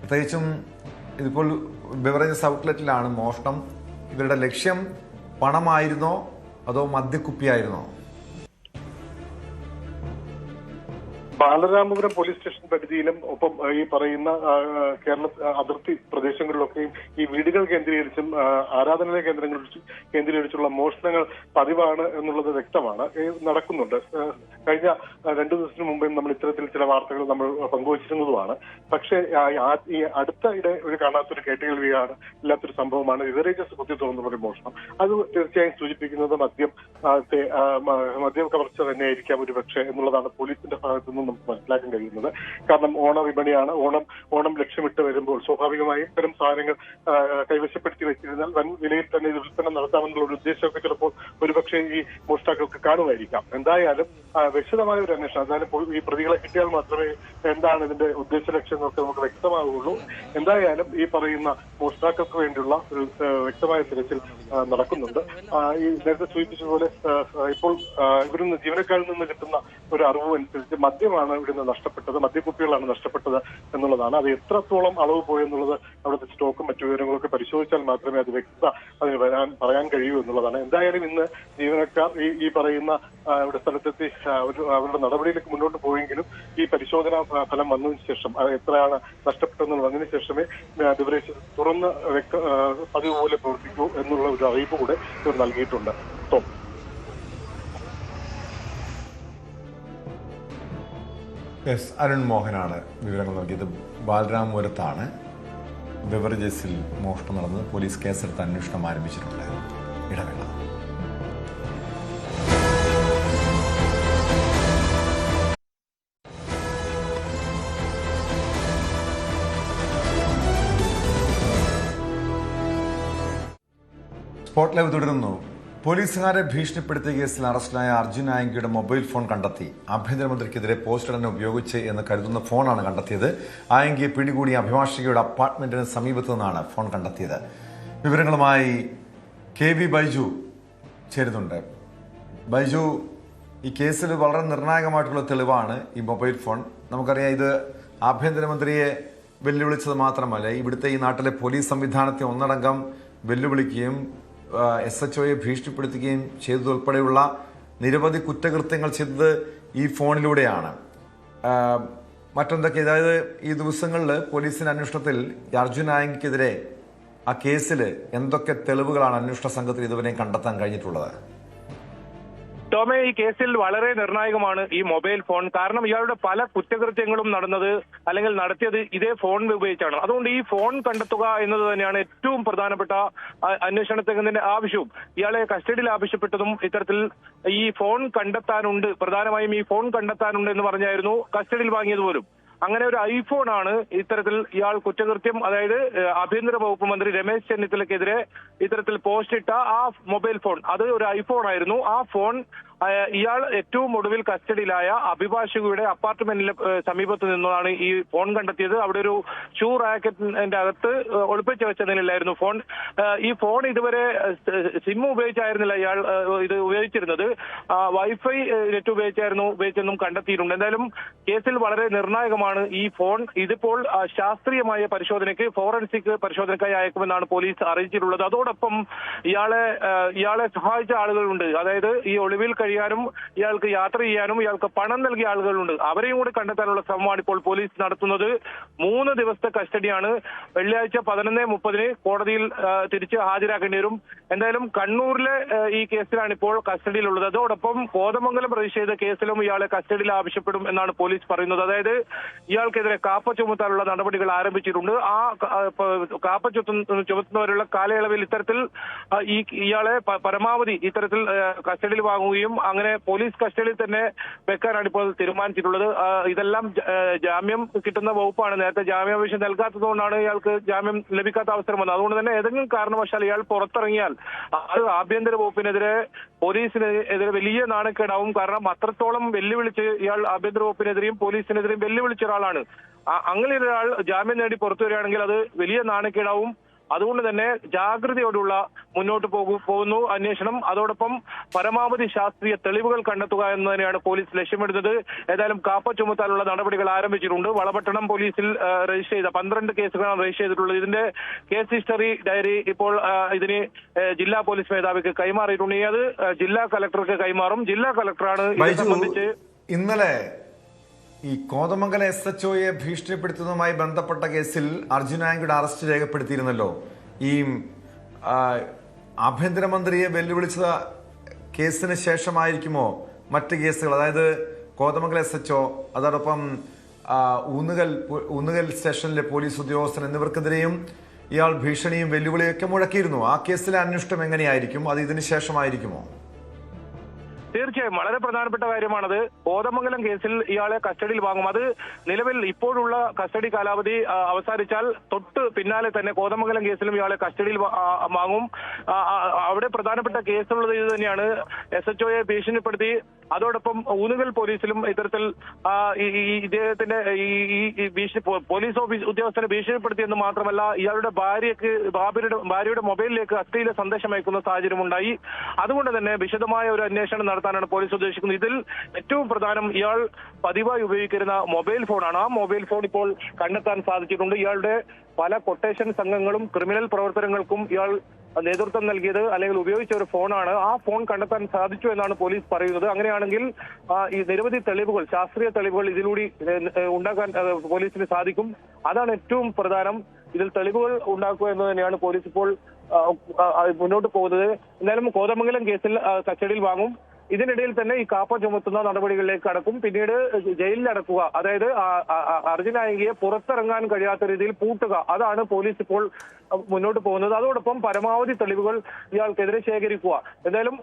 പ്രത്യേകിച്ചും ഇതിപ്പോൾ ബിവറേജസ് ഔട്ട്ലെറ്റിലാണ് മോഷണം. ഇവരുടെ ലക്ഷ്യം പണമായിരുന്നോ അതോ മദ്യക്കുപ്പിയായിരുന്നോ? ബാലരാമപുരം പോലീസ് സ്റ്റേഷൻ പരിധിയിലും ഒപ്പം ഈ പറയുന്ന കേരള അതിർത്തി പ്രദേശങ്ങളിലൊക്കെയും ഈ വീടുകൾ കേന്ദ്രീകരിച്ചും ആരാധനാലയ കേന്ദ്രങ്ങൾ കേന്ദ്രീകരിച്ചുള്ള മോഷണങ്ങൾ പതിവാണ് എന്നുള്ളത് വ്യക്തമാണ്, നടക്കുന്നുണ്ട്. കഴിഞ്ഞ 2 ദിവസത്തിന് മുമ്പേ നമ്മൾ ഇത്തരത്തിൽ ചില വാർത്തകൾ നമ്മൾ പങ്കുവച്ചിരുന്നതുമാണ്. പക്ഷേ ഈ അടുത്തയിടെ ഒരു കാണാത്തൊരു കേട്ടുകേൾവിയാണ് ഇല്ലാത്തൊരു സംഭവമാണ് ബിവറേജസ് കുത്തി തുറന്നുള്ള മോഷണം. അത് തീർച്ചയായും സൂചിപ്പിക്കുന്നത് മദ്യം കവർച്ച തന്നെയായിരിക്കാം ഒരു പക്ഷേ എന്നുള്ളതാണ് പോലീസിന്റെ ഭാഗത്തു നിന്നും നമുക്ക് മനസ്സിലാക്കാൻ കഴിയുന്നത്. കാരണം ഓണ വിപണിയാണ്, ഓണം ലക്ഷ്യമിട്ട് വരുമ്പോൾ സ്വാഭാവികമായും ഇത്തരം സാധനങ്ങൾ കൈവശപ്പെടുത്തി വെച്ചിരുന്നാൽ വൻ വിലയിൽ തന്നെ ഇത് വിൽപ്പന നടത്താമെന്നുള്ള ഒരു ഉദ്ദേശമൊക്കെ ചിലപ്പോൾ ഒരുപക്ഷെ ഈ മോഷ്ടാക്കൾക്ക് കാണുമായിരിക്കാം. എന്തായാലും വിശദമായ ഒരു അന്വേഷണം, അതായത് ഈ പ്രതികളെ കിട്ടിയാൽ മാത്രമേ എന്താണ് ഇതിന്റെ ഉദ്ദേശ ലക്ഷ്യം എന്നൊക്കെ നമുക്ക് വ്യക്തമാവുകയുള്ളൂ. എന്തായാലും ഈ പറയുന്ന മോഷ്ടാക്കൾക്ക് വേണ്ടിയുള്ള ഒരു വ്യക്തമായ തിരച്ചിൽ നടക്കുന്നുണ്ട്. ഈ നേരത്തെ സൂചിപ്പിച്ചതുപോലെ ഇപ്പോൾ ഇവിടുന്ന് ജീവനക്കാരിൽ നിന്ന് കിട്ടുന്ന ഒരു അറിവ് അനുസരിച്ച് മദ്യമാണ് ഇവിടുന്ന് നഷ്ടപ്പെട്ടത്, മദ്യക്കുപ്പികളാണ് നഷ്ടപ്പെട്ടത് എന്നുള്ളതാണ്. അത് എത്രത്തോളം അളവ് പോയെന്നുള്ളത് അവിടുത്തെ സ്റ്റോക്കും മറ്റു വിവരങ്ങളൊക്കെ പരിശോധിച്ചാൽ മാത്രമേ അത് വ്യക്തത അതിന് പറയാൻ കഴിയൂ എന്നുള്ളതാണ്. എന്തായാലും ഇന്ന് ജീവനക്കാർ ഈ പറയുന്ന ഇവിടെ സ്ഥലത്തെത്തി അവരുടെ നടപടിയിലേക്ക് മുന്നോട്ട് പോയെങ്കിലും ഈ പരിശോധനാ ഫലം വന്നതിന് ശേഷം എത്രയാണ് നഷ്ടപ്പെട്ടതെന്ന് വന്നതിന് ശേഷമേ ബിവറേജ് തുറന്ന് പതിവ് പോലെ പ്രവർത്തിക്കൂ എന്നുള്ള ഒരു അറിയിപ്പ് കൂടെ ഇവർ നൽകിയിട്ടുണ്ട്. അരുൺ മോഹനാണ് വിവരങ്ങൾ നൽകിയത്. ബാലരാമപുരത്താണ് ബിവറേജസിൽ മോഷണം നടന്നത്. പോലീസ് കേസെടുത്ത് അന്വേഷണം ആരംഭിച്ചിട്ടുണ്ട്. ഇടവേള. സ്പോട്ട് ലൈവ് തുടരുന്നു. പോലീസുകാരെ ഭീഷണിപ്പെടുത്തിയ കേസിൽ അറസ്റ്റിലായ അർജുൻ ആയങ്കിയുടെ മൊബൈൽ ഫോൺ കണ്ടെത്തി. ആഭ്യന്തരമന്ത്രിക്കെതിരെ പോസ്റ്ററിനെ ഉപയോഗിച്ച് എന്ന് കരുതുന്ന ഫോണാണ് കണ്ടെത്തിയത്. ആയങ്കിയെ പിടികൂടിയ അഭിഭാഷകയുടെ അപ്പാർട്ട്മെന്റിന് സമീപത്തു നിന്നാണ് ഫോൺ കണ്ടെത്തിയത്. വിവരങ്ങളുമായി KV ബൈജു ചേരുന്നുണ്ട്. ബൈജു, ഈ കേസിൽ വളരെ നിർണായകമായിട്ടുള്ള തെളിവാണ് ഈ മൊബൈൽ ഫോൺ. നമുക്കറിയാം, ഇത് ആഭ്യന്തരമന്ത്രിയെ വെല്ലുവിളിച്ചത് മാത്രമല്ല, ഇവിടുത്തെ ഈ നാട്ടിലെ പോലീസ് സംവിധാനത്തെ ഒന്നടങ്കം വെല്ലുവിളിക്കുകയും SHOയെ ഭീഷണിപ്പെടുത്തുകയും ചെയ്തതുൾപ്പെടെയുള്ള നിരവധി കുറ്റകൃത്യങ്ങൾ ചെയ്തത് ഈ ഫോണിലൂടെയാണ്. മറ്റെന്തൊക്കെ, അതായത് ഈ ദിവസങ്ങളിൽ പോലീസിന്റെ അന്വേഷണത്തിൽ അർജുൻ ആയങ്കിക്കെതിരെ ആ കേസിൽ എന്തൊക്കെ തെളിവുകളാണ് അന്വേഷണ സംഘത്തിന് ഇതുവരെ കണ്ടെത്താൻ കഴിഞ്ഞിട്ടുള്ളത്? ടോമേ, ഈ കേസിൽ വളരെ നിർണായകമാണ് ഈ മൊബൈൽ ഫോൺ. കാരണം ഇയാളുടെ പല കുറ്റകൃത്യങ്ങളും നടന്നത് അല്ലെങ്കിൽ നടത്തിയത് ഇതേ ഫോൺ ഉപയോഗിച്ചാണ്. അതുകൊണ്ട് ഈ ഫോൺ കണ്ടെത്തുക എന്നത് തന്നെയാണ് ഏറ്റവും പ്രധാനപ്പെട്ട അന്വേഷണത്തിന്റെ ആവശ്യവും. ഇയാളെ കസ്റ്റഡിയിൽ ആവശ്യപ്പെട്ടതും ഇത്തരത്തിൽ ഈ ഫോൺ കണ്ടെത്താനുണ്ട്, പ്രധാനമായും ഈ ഫോൺ കണ്ടെത്താനുണ്ട് എന്ന് പറഞ്ഞായിരുന്നു കസ്റ്റഡിയിൽ വാങ്ങിയത് പോലും. അങ്ങനെ ഒരു ഐഫോൺ ആണ് ഇത്തരത്തിൽ ഇയാൾ കുറ്റകൃത്യം, അതായത് ആഭ്യന്തര വകുപ്പ് മന്ത്രി രമേശ് ചെന്നിത്തലയ്ക്കെതിരെ ഇത്തരത്തിൽ പോസ്റ്റ് ഇട്ട ആ മൊബൈൽ ഫോൺ, അത് ഒരു ഐഫോൺ ആയിരുന്നു. ആ ഫോൺ ഇയാൾ ഏറ്റവും ഒടുവിൽ കസ്റ്റഡിയിലായ അഭിഭാഷകയുടെ അപ്പാർട്ട്മെന്റിലെ സമീപത്ത് നിന്നാണ് ഈ ഫോൺ കണ്ടെത്തിയത്. അവിടെ ഒരു ഷൂ റാക്കറ്റിന്റെ അകത്ത് ഒളിപ്പിച്ചു വെച്ച നിലയിലായിരുന്നു ഫോൺ. ഈ ഫോൺ ഇതുവരെ സിം ഉപയോഗിച്ചായിരുന്നില്ല ഇയാൾ ഇത് ഉപയോഗിച്ചിരുന്നത്, വൈഫൈ നെറ്റ് ഉപയോഗിച്ചെന്നും കണ്ടെത്തിയിട്ടുണ്ട്. എന്തായാലും കേസിൽ വളരെ നിർണായകമാണ് ഈ ഫോൺ. ഇതിപ്പോൾ ശാസ്ത്രീയമായ പരിശോധനയ്ക്ക്, ഫോറൻസിക് പരിശോധനയ്ക്കായി അയക്കുമെന്നാണ് പോലീസ് അറിയിച്ചിട്ടുള്ളത്. അതോടൊപ്പം ഇയാളെ സഹായിച്ച ആളുകളുണ്ട്. അതായത് ഈ ഒളിവിൽ കഴിയാനും ഇയാൾക്ക് യാത്ര ചെയ്യാനും ഇയാൾക്ക് പണം നൽകിയ ആളുകളുണ്ട്. അവരെയും കൂടി കണ്ടെത്താനുള്ള ശ്രമമാണ് ഇപ്പോൾ പോലീസ് നടത്തുന്നത്. 3 ദിവസത്തെ കസ്റ്റഡിയാണ്. വെള്ളിയാഴ്ച 11:30 കോടതിയിൽ തിരിച്ച് ഹാജരാക്കേണ്ടി വരും. എന്തായാലും കണ്ണൂരിലെ ഈ കേസിലാണ് ഇപ്പോൾ കസ്റ്റഡിയിലുള്ളത്. അതോടൊപ്പം കോതമംഗലം രജിസ്റ്റർ ചെയ്ത കേസിലും ഇയാളെ കസ്റ്റഡിയിൽ ആവശ്യപ്പെടും എന്നാണ് പോലീസ് പറയുന്നത്. അതായത് ഇയാൾക്കെതിരെ കാപ്പ ചുമത്താനുള്ള നടപടികൾ ആരംഭിച്ചിട്ടുണ്ട്. ആ കാപ്പ ചുമത്തുന്നവരുള്ള കാലയളവിൽ ഇത്തരത്തിൽ ഇയാളെ പരമാവധി ഇത്തരത്തിൽ കസ്റ്റഡിയിൽ വാങ്ങുകയും അങ്ങനെ പോലീസ് കസ്റ്റഡിയിൽ തന്നെ വെക്കാനാണ് ഇപ്പോൾ തീരുമാനിച്ചിട്ടുള്ളത്. ഇതെല്ലാം ജാമ്യം കിട്ടുന്ന വകുപ്പാണ്. നേരത്തെ ജാമ്യാപേക്ഷ നൽകാത്തതുകൊണ്ടാണ് ഇയാൾക്ക് ജാമ്യം ലഭിക്കാത്ത അവസരം വന്നത്. അതുകൊണ്ട് തന്നെ ഏതെങ്കിലും കാരണവശാൽ ഇയാൾ പുറത്തിറങ്ങിയാൽ അത് ആഭ്യന്തര വകുപ്പിനെതിരെ പോലീസിനെതിരെ വലിയ നാണക്കേടാവും. കാരണം അത്രത്തോളം വെല്ലുവിളിച്ച് ഇയാൾ ആഭ്യന്തര വകുപ്പിനെതിരെയും പോലീസിനെതിരെയും വെല്ലുവിളിച്ച ഒരാളാണ്. അങ്ങനെ ഒരാൾ ജാമ്യം നേടി പുറത്തു വരികയാണെങ്കിൽ അത് വലിയ നാണക്കേടാവും. അതുകൊണ്ട് തന്നെ ജാഗ്രതയോടുള്ള മുന്നോട്ട് പോകുന്നു അന്വേഷണം. അതോടൊപ്പം പരമാവധി ശാസ്ത്രീയ തെളിവുകൾ കണ്ടെത്തുക എന്ന് തന്നെയാണ് പോലീസ് ലക്ഷ്യമിടുന്നത്. ഏതായാലും കാപ്പ ചുമത്താനുള്ള നടപടികൾ ആരംഭിച്ചിട്ടുണ്ട്. വളപട്ടണം പോലീസിൽ രജിസ്റ്റർ ചെയ്ത 12 കേസുകളാണ് രജിസ്റ്റർ ചെയ്തിട്ടുള്ളത്. ഇതിന്റെ കേസ് ഹിസ്റ്ററി ഡയറി ഇപ്പോൾ ഇതിന് ജില്ലാ പോലീസ് മേധാവിക്ക് കൈമാറിയിട്ടുണ്ട്. അത് ജില്ലാ കളക്ടർക്ക് കൈമാറും. ജില്ലാ കളക്ടറാണ് ഇത് സംബന്ധിച്ച് ഇന്നലെ ഈ കോതമംഗലം SHOയെ ഭീഷണിപ്പെടുത്തുന്നതുമായി ബന്ധപ്പെട്ട കേസിൽ അർജുൻ ആങ്കിയുടെ അറസ്റ്റ് രേഖപ്പെടുത്തിയിരുന്നല്ലോ. ഈ ആഭ്യന്തരമന്ത്രിയെ വെല്ലുവിളിച്ച കേസിന് ശേഷമായിരിക്കുമോ മറ്റ് കേസുകൾ, അതായത് കോതമംഗലം SHO അതോടൊപ്പം ഊന്നുകൽ സ്റ്റേഷനിലെ പോലീസ് ഉദ്യോഗസ്ഥൻ എന്നിവർക്കെതിരെയും ഇയാൾ ഭീഷണിയും വെല്ലുവിളിയൊക്കെ മുഴക്കിയിരുന്നു. ആ കേസിലെ അന്വേഷണം എങ്ങനെയായിരിക്കും? അത് ഇതിന് ശേഷമായിരിക്കുമോ? തീർച്ചയായും വളരെ പ്രധാനപ്പെട്ട കാര്യമാണത്. കോതമംഗലം കേസിൽ ഇയാളെ കസ്റ്റഡിയിൽ വാങ്ങും. അത് നിലവിൽ ഇപ്പോഴുള്ള കസ്റ്റഡി കാലാവധി അവസാനിച്ചാൽ തൊട്ട് പിന്നാലെ തന്നെ കോതമംഗലം കേസിലും ഇയാളെ കസ്റ്റഡിയിൽ വാങ്ങും. അവിടെ പ്രധാനപ്പെട്ട കേസുള്ളത് ഇത് തന്നെയാണ്. SHOയെ ഭീഷണിപ്പെടുത്തി. അതോടൊപ്പം ഊന്നുകൽ പോലീസിലും ഇത്തരത്തിൽ ഇദ്ദേഹത്തിന്റെ ഈ പോലീസ് ഓഫീസ് ഉദ്യോഗസ്ഥനെ ഭീഷണിപ്പെടുത്തിയെന്ന് മാത്രമല്ല ഇയാളുടെ ഭാര്യയുടെ മൊബൈലിലേക്ക് അശ്ലീല സന്ദേശം അയക്കുന്ന സാഹചര്യം ഉണ്ടായി. അതുകൊണ്ട് തന്നെ വിശദമായ ഒരു അന്വേഷണം നടത്താനാണ് പോലീസ് ഉദ്ദേശിക്കുന്നത്. ഇതിൽ ഏറ്റവും പ്രധാനം ഇയാൾ പതിവായി ഉപയോഗിക്കുന്ന മൊബൈൽ ഫോണാണ്. ആ മൊബൈൽ ഫോൺ ഇപ്പോൾ കണ്ടെത്താൻ സാധിച്ചിട്ടുണ്ട്. ഇയാളുടെ പല കൊട്ടേഷൻ സംഘങ്ങളും ക്രിമിനൽ പ്രവർത്തനങ്ങൾക്കും ഇയാൾ നേതൃത്വം നൽകിയത് അല്ലെങ്കിൽ ഉപയോഗിച്ച ഒരു ഫോണാണ്. ആ ഫോൺ കണ്ടെത്താൻ സാധിച്ചു എന്നാണ് പോലീസ് പറയുന്നത്. അങ്ങനെയാണെങ്കിൽ ഈ നിരവധി തെളിവുകൾ, ശാസ്ത്രീയ തെളിവുകൾ ഇതിലൂടെ ഉണ്ടാക്കാൻ പോലീസിന് സാധിക്കും. അതാണ് ഏറ്റവും പ്രധാനം. ഇതിൽ തെളിവുകൾ ഉണ്ടാക്കുക എന്ന് തന്നെയാണ് പോലീസ് ഇപ്പോൾ മുന്നോട്ട് പോകുന്നത്. എന്തായാലും കോതമംഗലം കേസിൽ കസ്റ്റഡിയിൽ വാങ്ങും. ഇതിനിടയിൽ തന്നെ ഈ കാപ്പ ചുമത്തുന്ന നടപടികളിലേക്ക് കടക്കും. പിന്നീട് ജയിലിൽ അടക്കുക, അതായത് അർജുൻ ആങ്കിയെ പുറത്തിറങ്ങാൻ കഴിയാത്ത രീതിയിൽ പൂട്ടുക, അതാണ് പോലീസ് ഇപ്പോൾ മുന്നോട്ട് പോകുന്നത്. അതോടൊപ്പം പരമാവധി തെളിവുകൾ ഇയാൾക്കെതിരെ ശേഖരിക്കുക. എന്തായാലും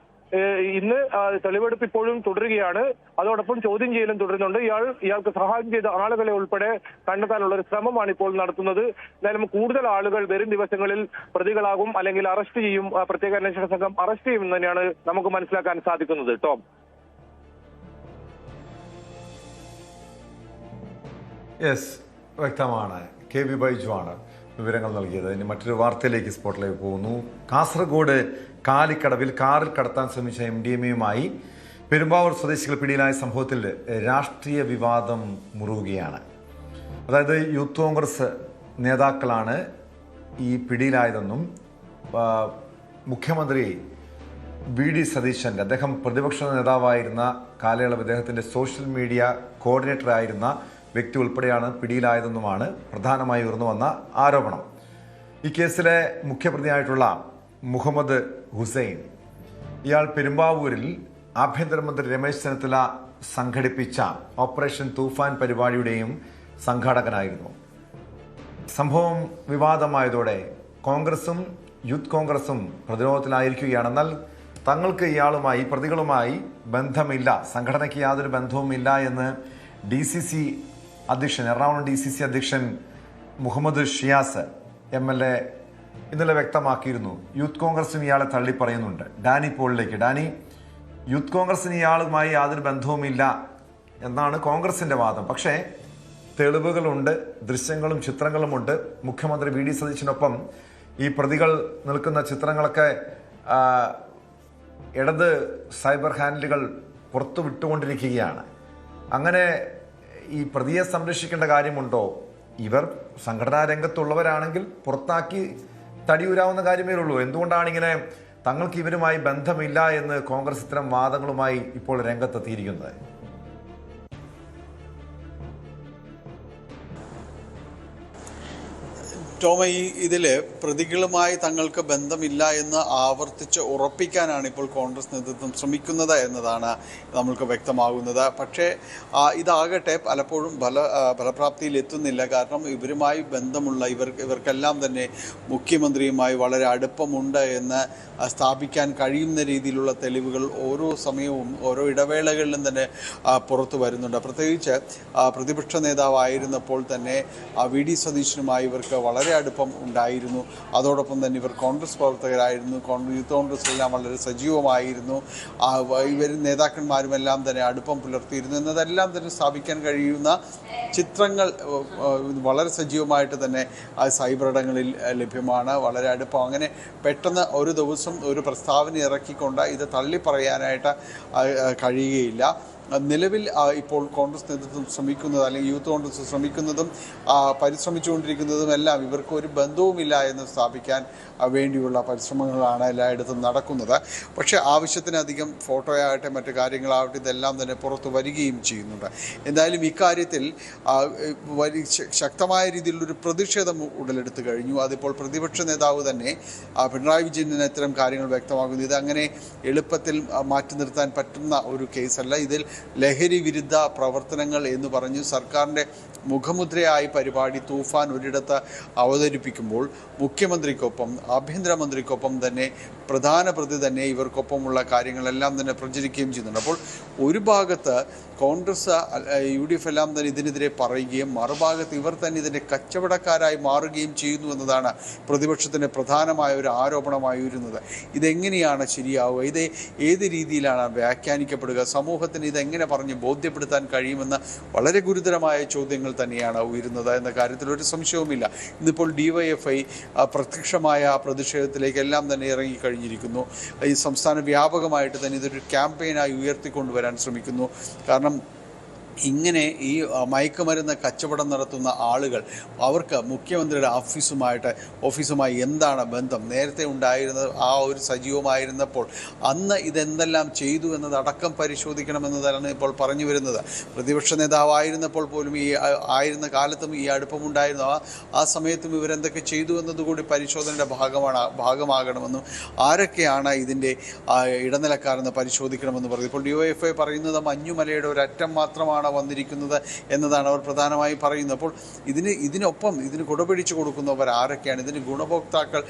ഇന്ന് തെളിവെടുപ്പ് ഇപ്പോഴും തുടരുകയാണ്. അതോടൊപ്പം ചോദ്യം ചെയ്യലും തുടരുന്നുണ്ട്. ഇയാൾക്ക് സഹായം ചെയ്ത ആളുകളെ ഉൾപ്പെടെ കണ്ടെത്താനുള്ള ഒരു ശ്രമമാണ് ഇപ്പോൾ നടത്തുന്നത്. എന്തായാലും കൂടുതൽ ആളുകൾ വരും ദിവസങ്ങളിൽ പ്രതികളാകും അല്ലെങ്കിൽ അറസ്റ്റ് ചെയ്യും. പ്രത്യേക അന്വേഷണ സംഘം അറസ്റ്റ് ചെയ്യുമെന്ന് തന്നെയാണ് നമുക്ക് മനസ്സിലാക്കാൻ സാധിക്കുന്നത്. ടോം. യെസ്, വ്യക്തമാണ്. KB ബൈജു ആണ് വിവരങ്ങൾ നൽകിയത്. ഇനി മറ്റൊരു വാർത്തയിലേക്ക് സ്പോട്ടിലേക്ക് പോകുന്നു. കാസർഗോഡ് കാലിക്കടവിൽ കാറിൽ കടത്താൻ ശ്രമിച്ച MDMAയുമായി പെരുമ്പാവൂർ സ്വദേശികൾ പിടിയിലായ സംഭവത്തിൽ രാഷ്ട്രീയ വിവാദം മുറുകുകയാണ്. അതായത് യൂത്ത് കോൺഗ്രസ് നേതാക്കളാണ് ഈ പിടിയിലായതെന്നും മുഖ്യമന്ത്രി VD സതീശൻ്റെ, അദ്ദേഹം പ്രതിപക്ഷ നേതാവായിരുന്ന കാലയളവ് അദ്ദേഹത്തിൻ്റെ സോഷ്യൽ മീഡിയ കോർഡിനേറ്റർ ആയിരുന്ന വ്യക്തി ഉൾപ്പെടെയാണ് പിടിയിലായതെന്നുമാണ് പ്രധാനമായി ഉയർന്നു വന്ന ആരോപണം. ഈ കേസിലെ മുഖ്യപ്രതിയായിട്ടുള്ള മുഹമ്മദ് ഹുസൈൻ, ഇയാൾ പെരുമ്പാവൂരിൽ ആഭ്യന്തരമന്ത്രി രമേശ് ചെന്നിത്തല സംഘടിപ്പിച്ച ഓപ്പറേഷൻ തൂഫാൻ പരിപാടിയുടെയും സംഘാടകനായിരുന്നു. സംഭവം വിവാദമായതോടെ കോൺഗ്രസും യൂത്ത് കോൺഗ്രസും പ്രതിരോധത്തിലായിരിക്കുകയാണ്. എന്നാൽ തങ്ങൾക്ക് ഇയാളുമായി, പ്രതികളുമായി ബന്ധമില്ല, സംഘടനയ്ക്ക് യാതൊരു ബന്ധവുമില്ല എന്ന് DCC അധ്യക്ഷൻ, എറണാകുളം DCC അധ്യക്ഷൻ മുഹമ്മദ് ഷിയാസ് MLA ഇന്നലെ വ്യക്തമാക്കിയിരുന്നു. യൂത്ത് കോൺഗ്രസും ഇയാളെ തള്ളി പറയുന്നുണ്ട്. ഡാനി പോളിലേക്ക്. ഡാനി, യൂത്ത് കോൺഗ്രസിന് ഇയാളുമായി യാതൊരു ബന്ധവുമില്ല എന്നാണ് കോൺഗ്രസിന്റെ വാദം. പക്ഷേ തെളിവുകളുണ്ട്, ദൃശ്യങ്ങളും ചിത്രങ്ങളുമുണ്ട്. മുഖ്യമന്ത്രി VD സതീശനൊപ്പം ഈ പ്രതികൾ നിൽക്കുന്ന ചിത്രങ്ങളൊക്കെ ഇടത് സൈബർ ഹാൻഡിലുകൾ പുറത്തു വിട്ടുകൊണ്ടിരിക്കുകയാണ്. അങ്ങനെ ഈ പ്രതിയെ സംരക്ഷിക്കേണ്ട കാര്യമുണ്ടോ? ഇവർ സംഘടനാ രംഗത്തുള്ളവരാണെങ്കിൽ പുറത്താക്കി തടിയൂരാവുന്ന കാര്യമേ ഉള്ളൂ. എന്തുകൊണ്ടാണ് ഇങ്ങനെ തങ്ങൾക്ക് ഇവരുമായി ബന്ധമില്ല എന്ന് കോൺഗ്രസ് ഇത്തരം വാദങ്ങളുമായി ഇപ്പോൾ രംഗത്തെത്തിയിരിക്കുന്നത്? ടോമ, ഇതിൽ പ്രതികളുമായി തങ്ങൾക്ക് ബന്ധമില്ല എന്ന് ആവർത്തിച്ച് ഉറപ്പിക്കാനാണ് ഇപ്പോൾ കോൺഗ്രസ് നേതൃത്വം ശ്രമിക്കുന്നത് എന്നതാണ് നമ്മൾക്ക് വ്യക്തമാകുന്നത്. പക്ഷേ ഇതാകട്ടെ പലപ്പോഴും ഫലപ്രാപ്തിയിൽ എത്തുന്നില്ല. കാരണം ഇവരുമായി ബന്ധമുള്ള ഇവർക്കെല്ലാം തന്നെ മുഖ്യമന്ത്രിയുമായി വളരെ അടുപ്പമുണ്ട് എന്ന് സ്ഥാപിക്കാൻ കഴിയുന്ന രീതിയിലുള്ള തെളിവുകൾ ഓരോ സമയവും ഓരോ ഇടവേളകളിലും തന്നെ പുറത്തു വരുന്നുണ്ട്. പ്രത്യേകിച്ച് പ്രതിപക്ഷ നേതാവായിരുന്നപ്പോൾ തന്നെ വി.ഡി. സതീശനുമായി ഇവർക്ക് വളരെ അടുപ്പം ഉണ്ടായിരുന്നു. അതോടൊപ്പം തന്നെ ഇവർ കോൺഗ്രസ് പ്രവർത്തകരായിരുന്നു. യൂത്ത് കോൺഗ്രസിലെല്ലാം വളരെ സജീവമായിരുന്നു. ഇവർ നേതാക്കന്മാരുമെല്ലാം തന്നെ അടുപ്പം പുലർത്തിയിരുന്നു എന്നതെല്ലാം തന്നെ സ്ഥാപിക്കാൻ കഴിയുന്ന ചിത്രങ്ങൾ വളരെ സജീവമായിട്ട് തന്നെ സൈബർ ഇടങ്ങളിൽ ലഭ്യമാണ്. വളരെ അടുപ്പം. അങ്ങനെ പെട്ടെന്ന് ഒരു ദിവസം ഒരു പ്രസ്താവന ഇറക്കിക്കൊണ്ട് ഇത് തള്ളിപ്പറയാനായിട്ട് കഴിയുകയില്ല. നിലവിൽ ഇപ്പോൾ കോൺഗ്രസ് നേതൃത്വം ശ്രമിക്കുന്നത്, അല്ലെങ്കിൽ യൂത്ത് കോൺഗ്രസ് ശ്രമിക്കുന്നതും പരിശ്രമിച്ചുകൊണ്ടിരിക്കുന്നതുമെല്ലാം ഇവർക്ക് ഒരു ബന്ധവുമില്ല എന്ന് സ്ഥാപിക്കാൻ വേണ്ടിയുള്ള പരിശ്രമങ്ങളാണ് എല്ലായിടത്തും നടക്കുന്നത്. പക്ഷേ ആവശ്യത്തിനധികം ഫോട്ടോയാകട്ടെ മറ്റു കാര്യങ്ങളാകട്ടെ ഇതെല്ലാം തന്നെ പുറത്തു വരികയും ചെയ്യുന്നുണ്ട്. എന്തായാലും ഇക്കാര്യത്തിൽ ശക്തമായ രീതിയിലുള്ളൊരു പ്രതിഷേധം ഉടലെടുത്തു കഴിഞ്ഞു. അതിപ്പോൾ പ്രതിപക്ഷ നേതാവ് തന്നെ പിണറായി വിജയന് ഇത്തരം കാര്യങ്ങൾ വ്യക്തമാക്കുന്നു. ഇതങ്ങനെ എളുപ്പത്തിൽ മാറ്റി നിർത്താൻ പറ്റുന്ന ഒരു കേസല്ല. ഇതിൽ ലഹരി വിരുദ്ധ പ്രവർത്തനങ്ങൾ എന്ന് പറഞ്ഞു സർക്കാരിൻ്റെ മുഖമുദ്രയായി പരിപാടി തൂഫാൻ ഒരിടത്ത് അവതരിപ്പിക്കുമ്പോൾ മുഖ്യമന്ത്രിക്കൊപ്പം ആഭ്യന്തരമന്ത്രിക്കൊപ്പം തന്നെ പ്രധാന പ്രതി തന്നെ ഇവർക്കൊപ്പമുള്ള കാര്യങ്ങളെല്ലാം തന്നെ പ്രചരിക്കുകയും ചെയ്യുന്നുണ്ട്. അപ്പോൾ ഒരു ഭാഗത്ത് കോൺഗ്രസ് UDF എല്ലാം തന്നെ ഇതിനെതിരെ പറയുകയും മറുഭാഗത്ത് ഇവർ തന്നെ ഇതിൻ്റെ കച്ചവടക്കാരായി മാറുകയും ചെയ്യുന്നു എന്നതാണ് പ്രതിപക്ഷത്തിൻ്റെ പ്രധാനമായ ഒരു ആരോപണമായി വരുന്നത്. ഇതെങ്ങനെയാണ് ശരിയാവുക? ഇത് ഏത് രീതിയിലാണ് വ്യാഖ്യാനിക്കപ്പെടുക? സമൂഹത്തിന് ഇതെങ്ങനെ പറഞ്ഞ് ബോധ്യപ്പെടുത്താൻ കഴിയുമെന്ന വളരെ ഗുരുതരമായ ചോദ്യങ്ങൾ തന്നെയാണ് ഉയരുന്നത് എന്ന കാര്യത്തിൽ ഒരു സംശയവുമില്ല. ഇന്നിപ്പോൾ DYFI പ്രത്യക്ഷമായ പ്രതിഷേധത്തിലേക്ക് എല്ലാം തന്നെ ഇറങ്ങിക്കഴിഞ്ഞിരിക്കുന്നു. ഈ സംസ്ഥാന വ്യാപകമായിട്ട് തന്നെ ഇതൊരു ക്യാമ്പയിനായി ഉയർത്തിക്കൊണ്ടുവരാൻ ശ്രമിക്കുന്നു. കാരണം ഇങ്ങനെ ഈ മയക്കുമരുന്ന് കച്ചവടം നടത്തുന്ന ആളുകൾ അവർക്ക് മുഖ്യമന്ത്രിയുടെ ഓഫീസുമായി എന്താണ് ബന്ധം? നേരത്തെ ഉണ്ടായിരുന്നത് ഒരു സജീവമായിരുന്നപ്പോൾ അന്ന് ഇതെന്തെല്ലാം ചെയ്തു എന്നതടക്കം പരിശോധിക്കണമെന്നതാണ് ഇപ്പോൾ പറഞ്ഞു വരുന്നത്. പ്രതിപക്ഷ നേതാവായിരുന്നപ്പോൾ പോലും ഈ ആയിരുന്ന കാലത്തും ഈ അടുപ്പമുണ്ടായിരുന്നു. ആ സമയത്തും ഇവരെന്തൊക്കെ ചെയ്തു എന്നതുകൂടി പരിശോധനയുടെ ഭാഗമാകണമെന്നും ആരൊക്കെയാണ് ഇതിൻ്റെ ഇടനിലക്കാരെന്ന് പരിശോധിക്കണമെന്ന് പറഞ്ഞു. ഇപ്പോൾ DYFI പറയുന്നത് മഞ്ഞുമലയുടെ ഒരറ്റം മാത്രമാണ് വന്നിരിക്കുന്നത് എന്നതാണ് അവർ പ്രധാനമായും പറയുന്നത്. അപ്പോൾ ഇതിനൊപ്പം കുടപിടിച്ചു കൊടുക്കുന്നവർ ആരൊക്കെയാണ്? ഇതിന് ഗുണഭോക്താക്കൾ,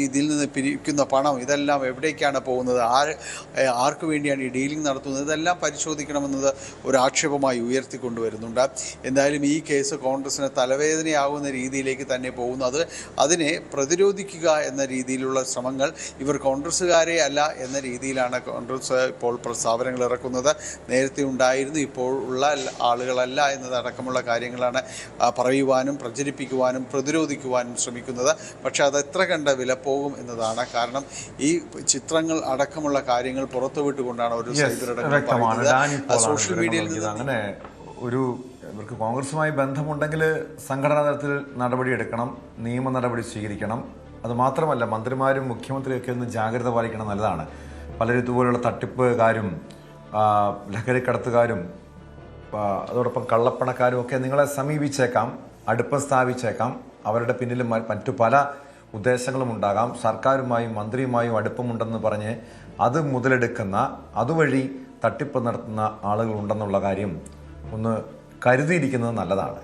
ഇതിൽ നിന്ന് പിരിക്കുന്ന പണം ഇതെല്ലാം എവിടേക്കാണ് പോകുന്നത്? ആർക്ക് വേണ്ടിയാണ് ഈ ഡീലിംഗ് നടത്തുന്നത്? ഇതെല്ലാം പരിശോധിക്കണമെന്നത് ഒരു ആക്ഷേപമായി ഉയർത്തിക്കൊണ്ടുവരുന്നുണ്ട്. എന്തായാലും ഈ കേസ് കോൺഗ്രസിന് തലവേദനയാകുന്ന രീതിയിലേക്ക് തന്നെ പോകുന്നു. അതിനെ പ്രതിരോധിക്കുക എന്ന രീതിയിലുള്ള ശ്രമങ്ങൾ ഇവർ കോൺഗ്രസ്സുകാരെ അല്ല എന്ന രീതിയിലാണ് കോൺഗ്രസ് ഇപ്പോൾ പ്രസ്താവനകൾ ഇറക്കുന്നത്. നേരത്തെ ഉണ്ടായിരുന്നു, ഇപ്പോൾ ഉള്ള ആളുകളല്ല എന്നതടക്കമുള്ള കാര്യങ്ങളാണ് പറയുവാനും പ്രചരിപ്പിക്കുവാനും പ്രതിരോധിക്കുവാനും ശ്രമിക്കുന്നത്. പക്ഷേ അത് എത്ര കണ്ട വില പോകും എന്നതാണ്. കാരണം ഈ ചിത്രങ്ങൾ അടക്കമുള്ള കാര്യങ്ങൾ പുറത്തുവിട്ടുകൊണ്ടാണ് ഒരു സൈബർ സോഷ്യൽ മീഡിയയിൽ നിന്ന് അങ്ങനെ ഇവർക്ക് കോൺഗ്രസുമായി ബന്ധമുണ്ടെങ്കിൽ സംഘടനാ തലത്തിൽ നടപടിയെടുക്കണം, നിയമ നടപടി സ്വീകരിക്കണം. അതുമാത്രമല്ല, മന്ത്രിമാരും മുഖ്യമന്ത്രിയൊക്കെ ഒന്ന് ജാഗ്രത പാലിക്കണം നല്ലതാണ്. പലരും ഇതുപോലുള്ള തട്ടിപ്പുകാരും ലഹരിക്കടത്തുകാരും അതോടൊപ്പം കള്ളപ്പണക്കാരും ഒക്കെ നിങ്ങളെ സമീപിച്ചേക്കാം, അടുപ്പം സ്ഥാപിച്ചേക്കാം. അവരുടെ പിന്നിലും മറ്റു പല ഉദ്ദേശങ്ങളും ഉണ്ടാകാം. സർക്കാരുമായും മന്ത്രിയുമായും അടുപ്പമുണ്ടെന്ന് പറഞ്ഞ് അത് മുതലെടുക്കുന്ന, അതുവഴി തട്ടിപ്പ് നടത്തുന്ന ആളുകളുണ്ടെന്നുള്ള കാര്യം ഒന്ന് കരുതിയിരിക്കുന്നത് നല്ലതാണ്.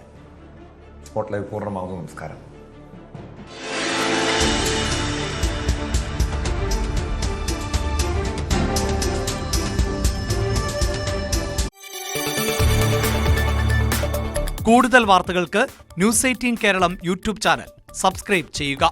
സ്പോട്ട് ലൈവ് പൂർണ്ണമാകുന്നു. നമസ്കാരം. കൂടുതൽ വാർത്തകൾക്ക് News 18 Keralam YouTube channel subscribe ചെയ്യുക.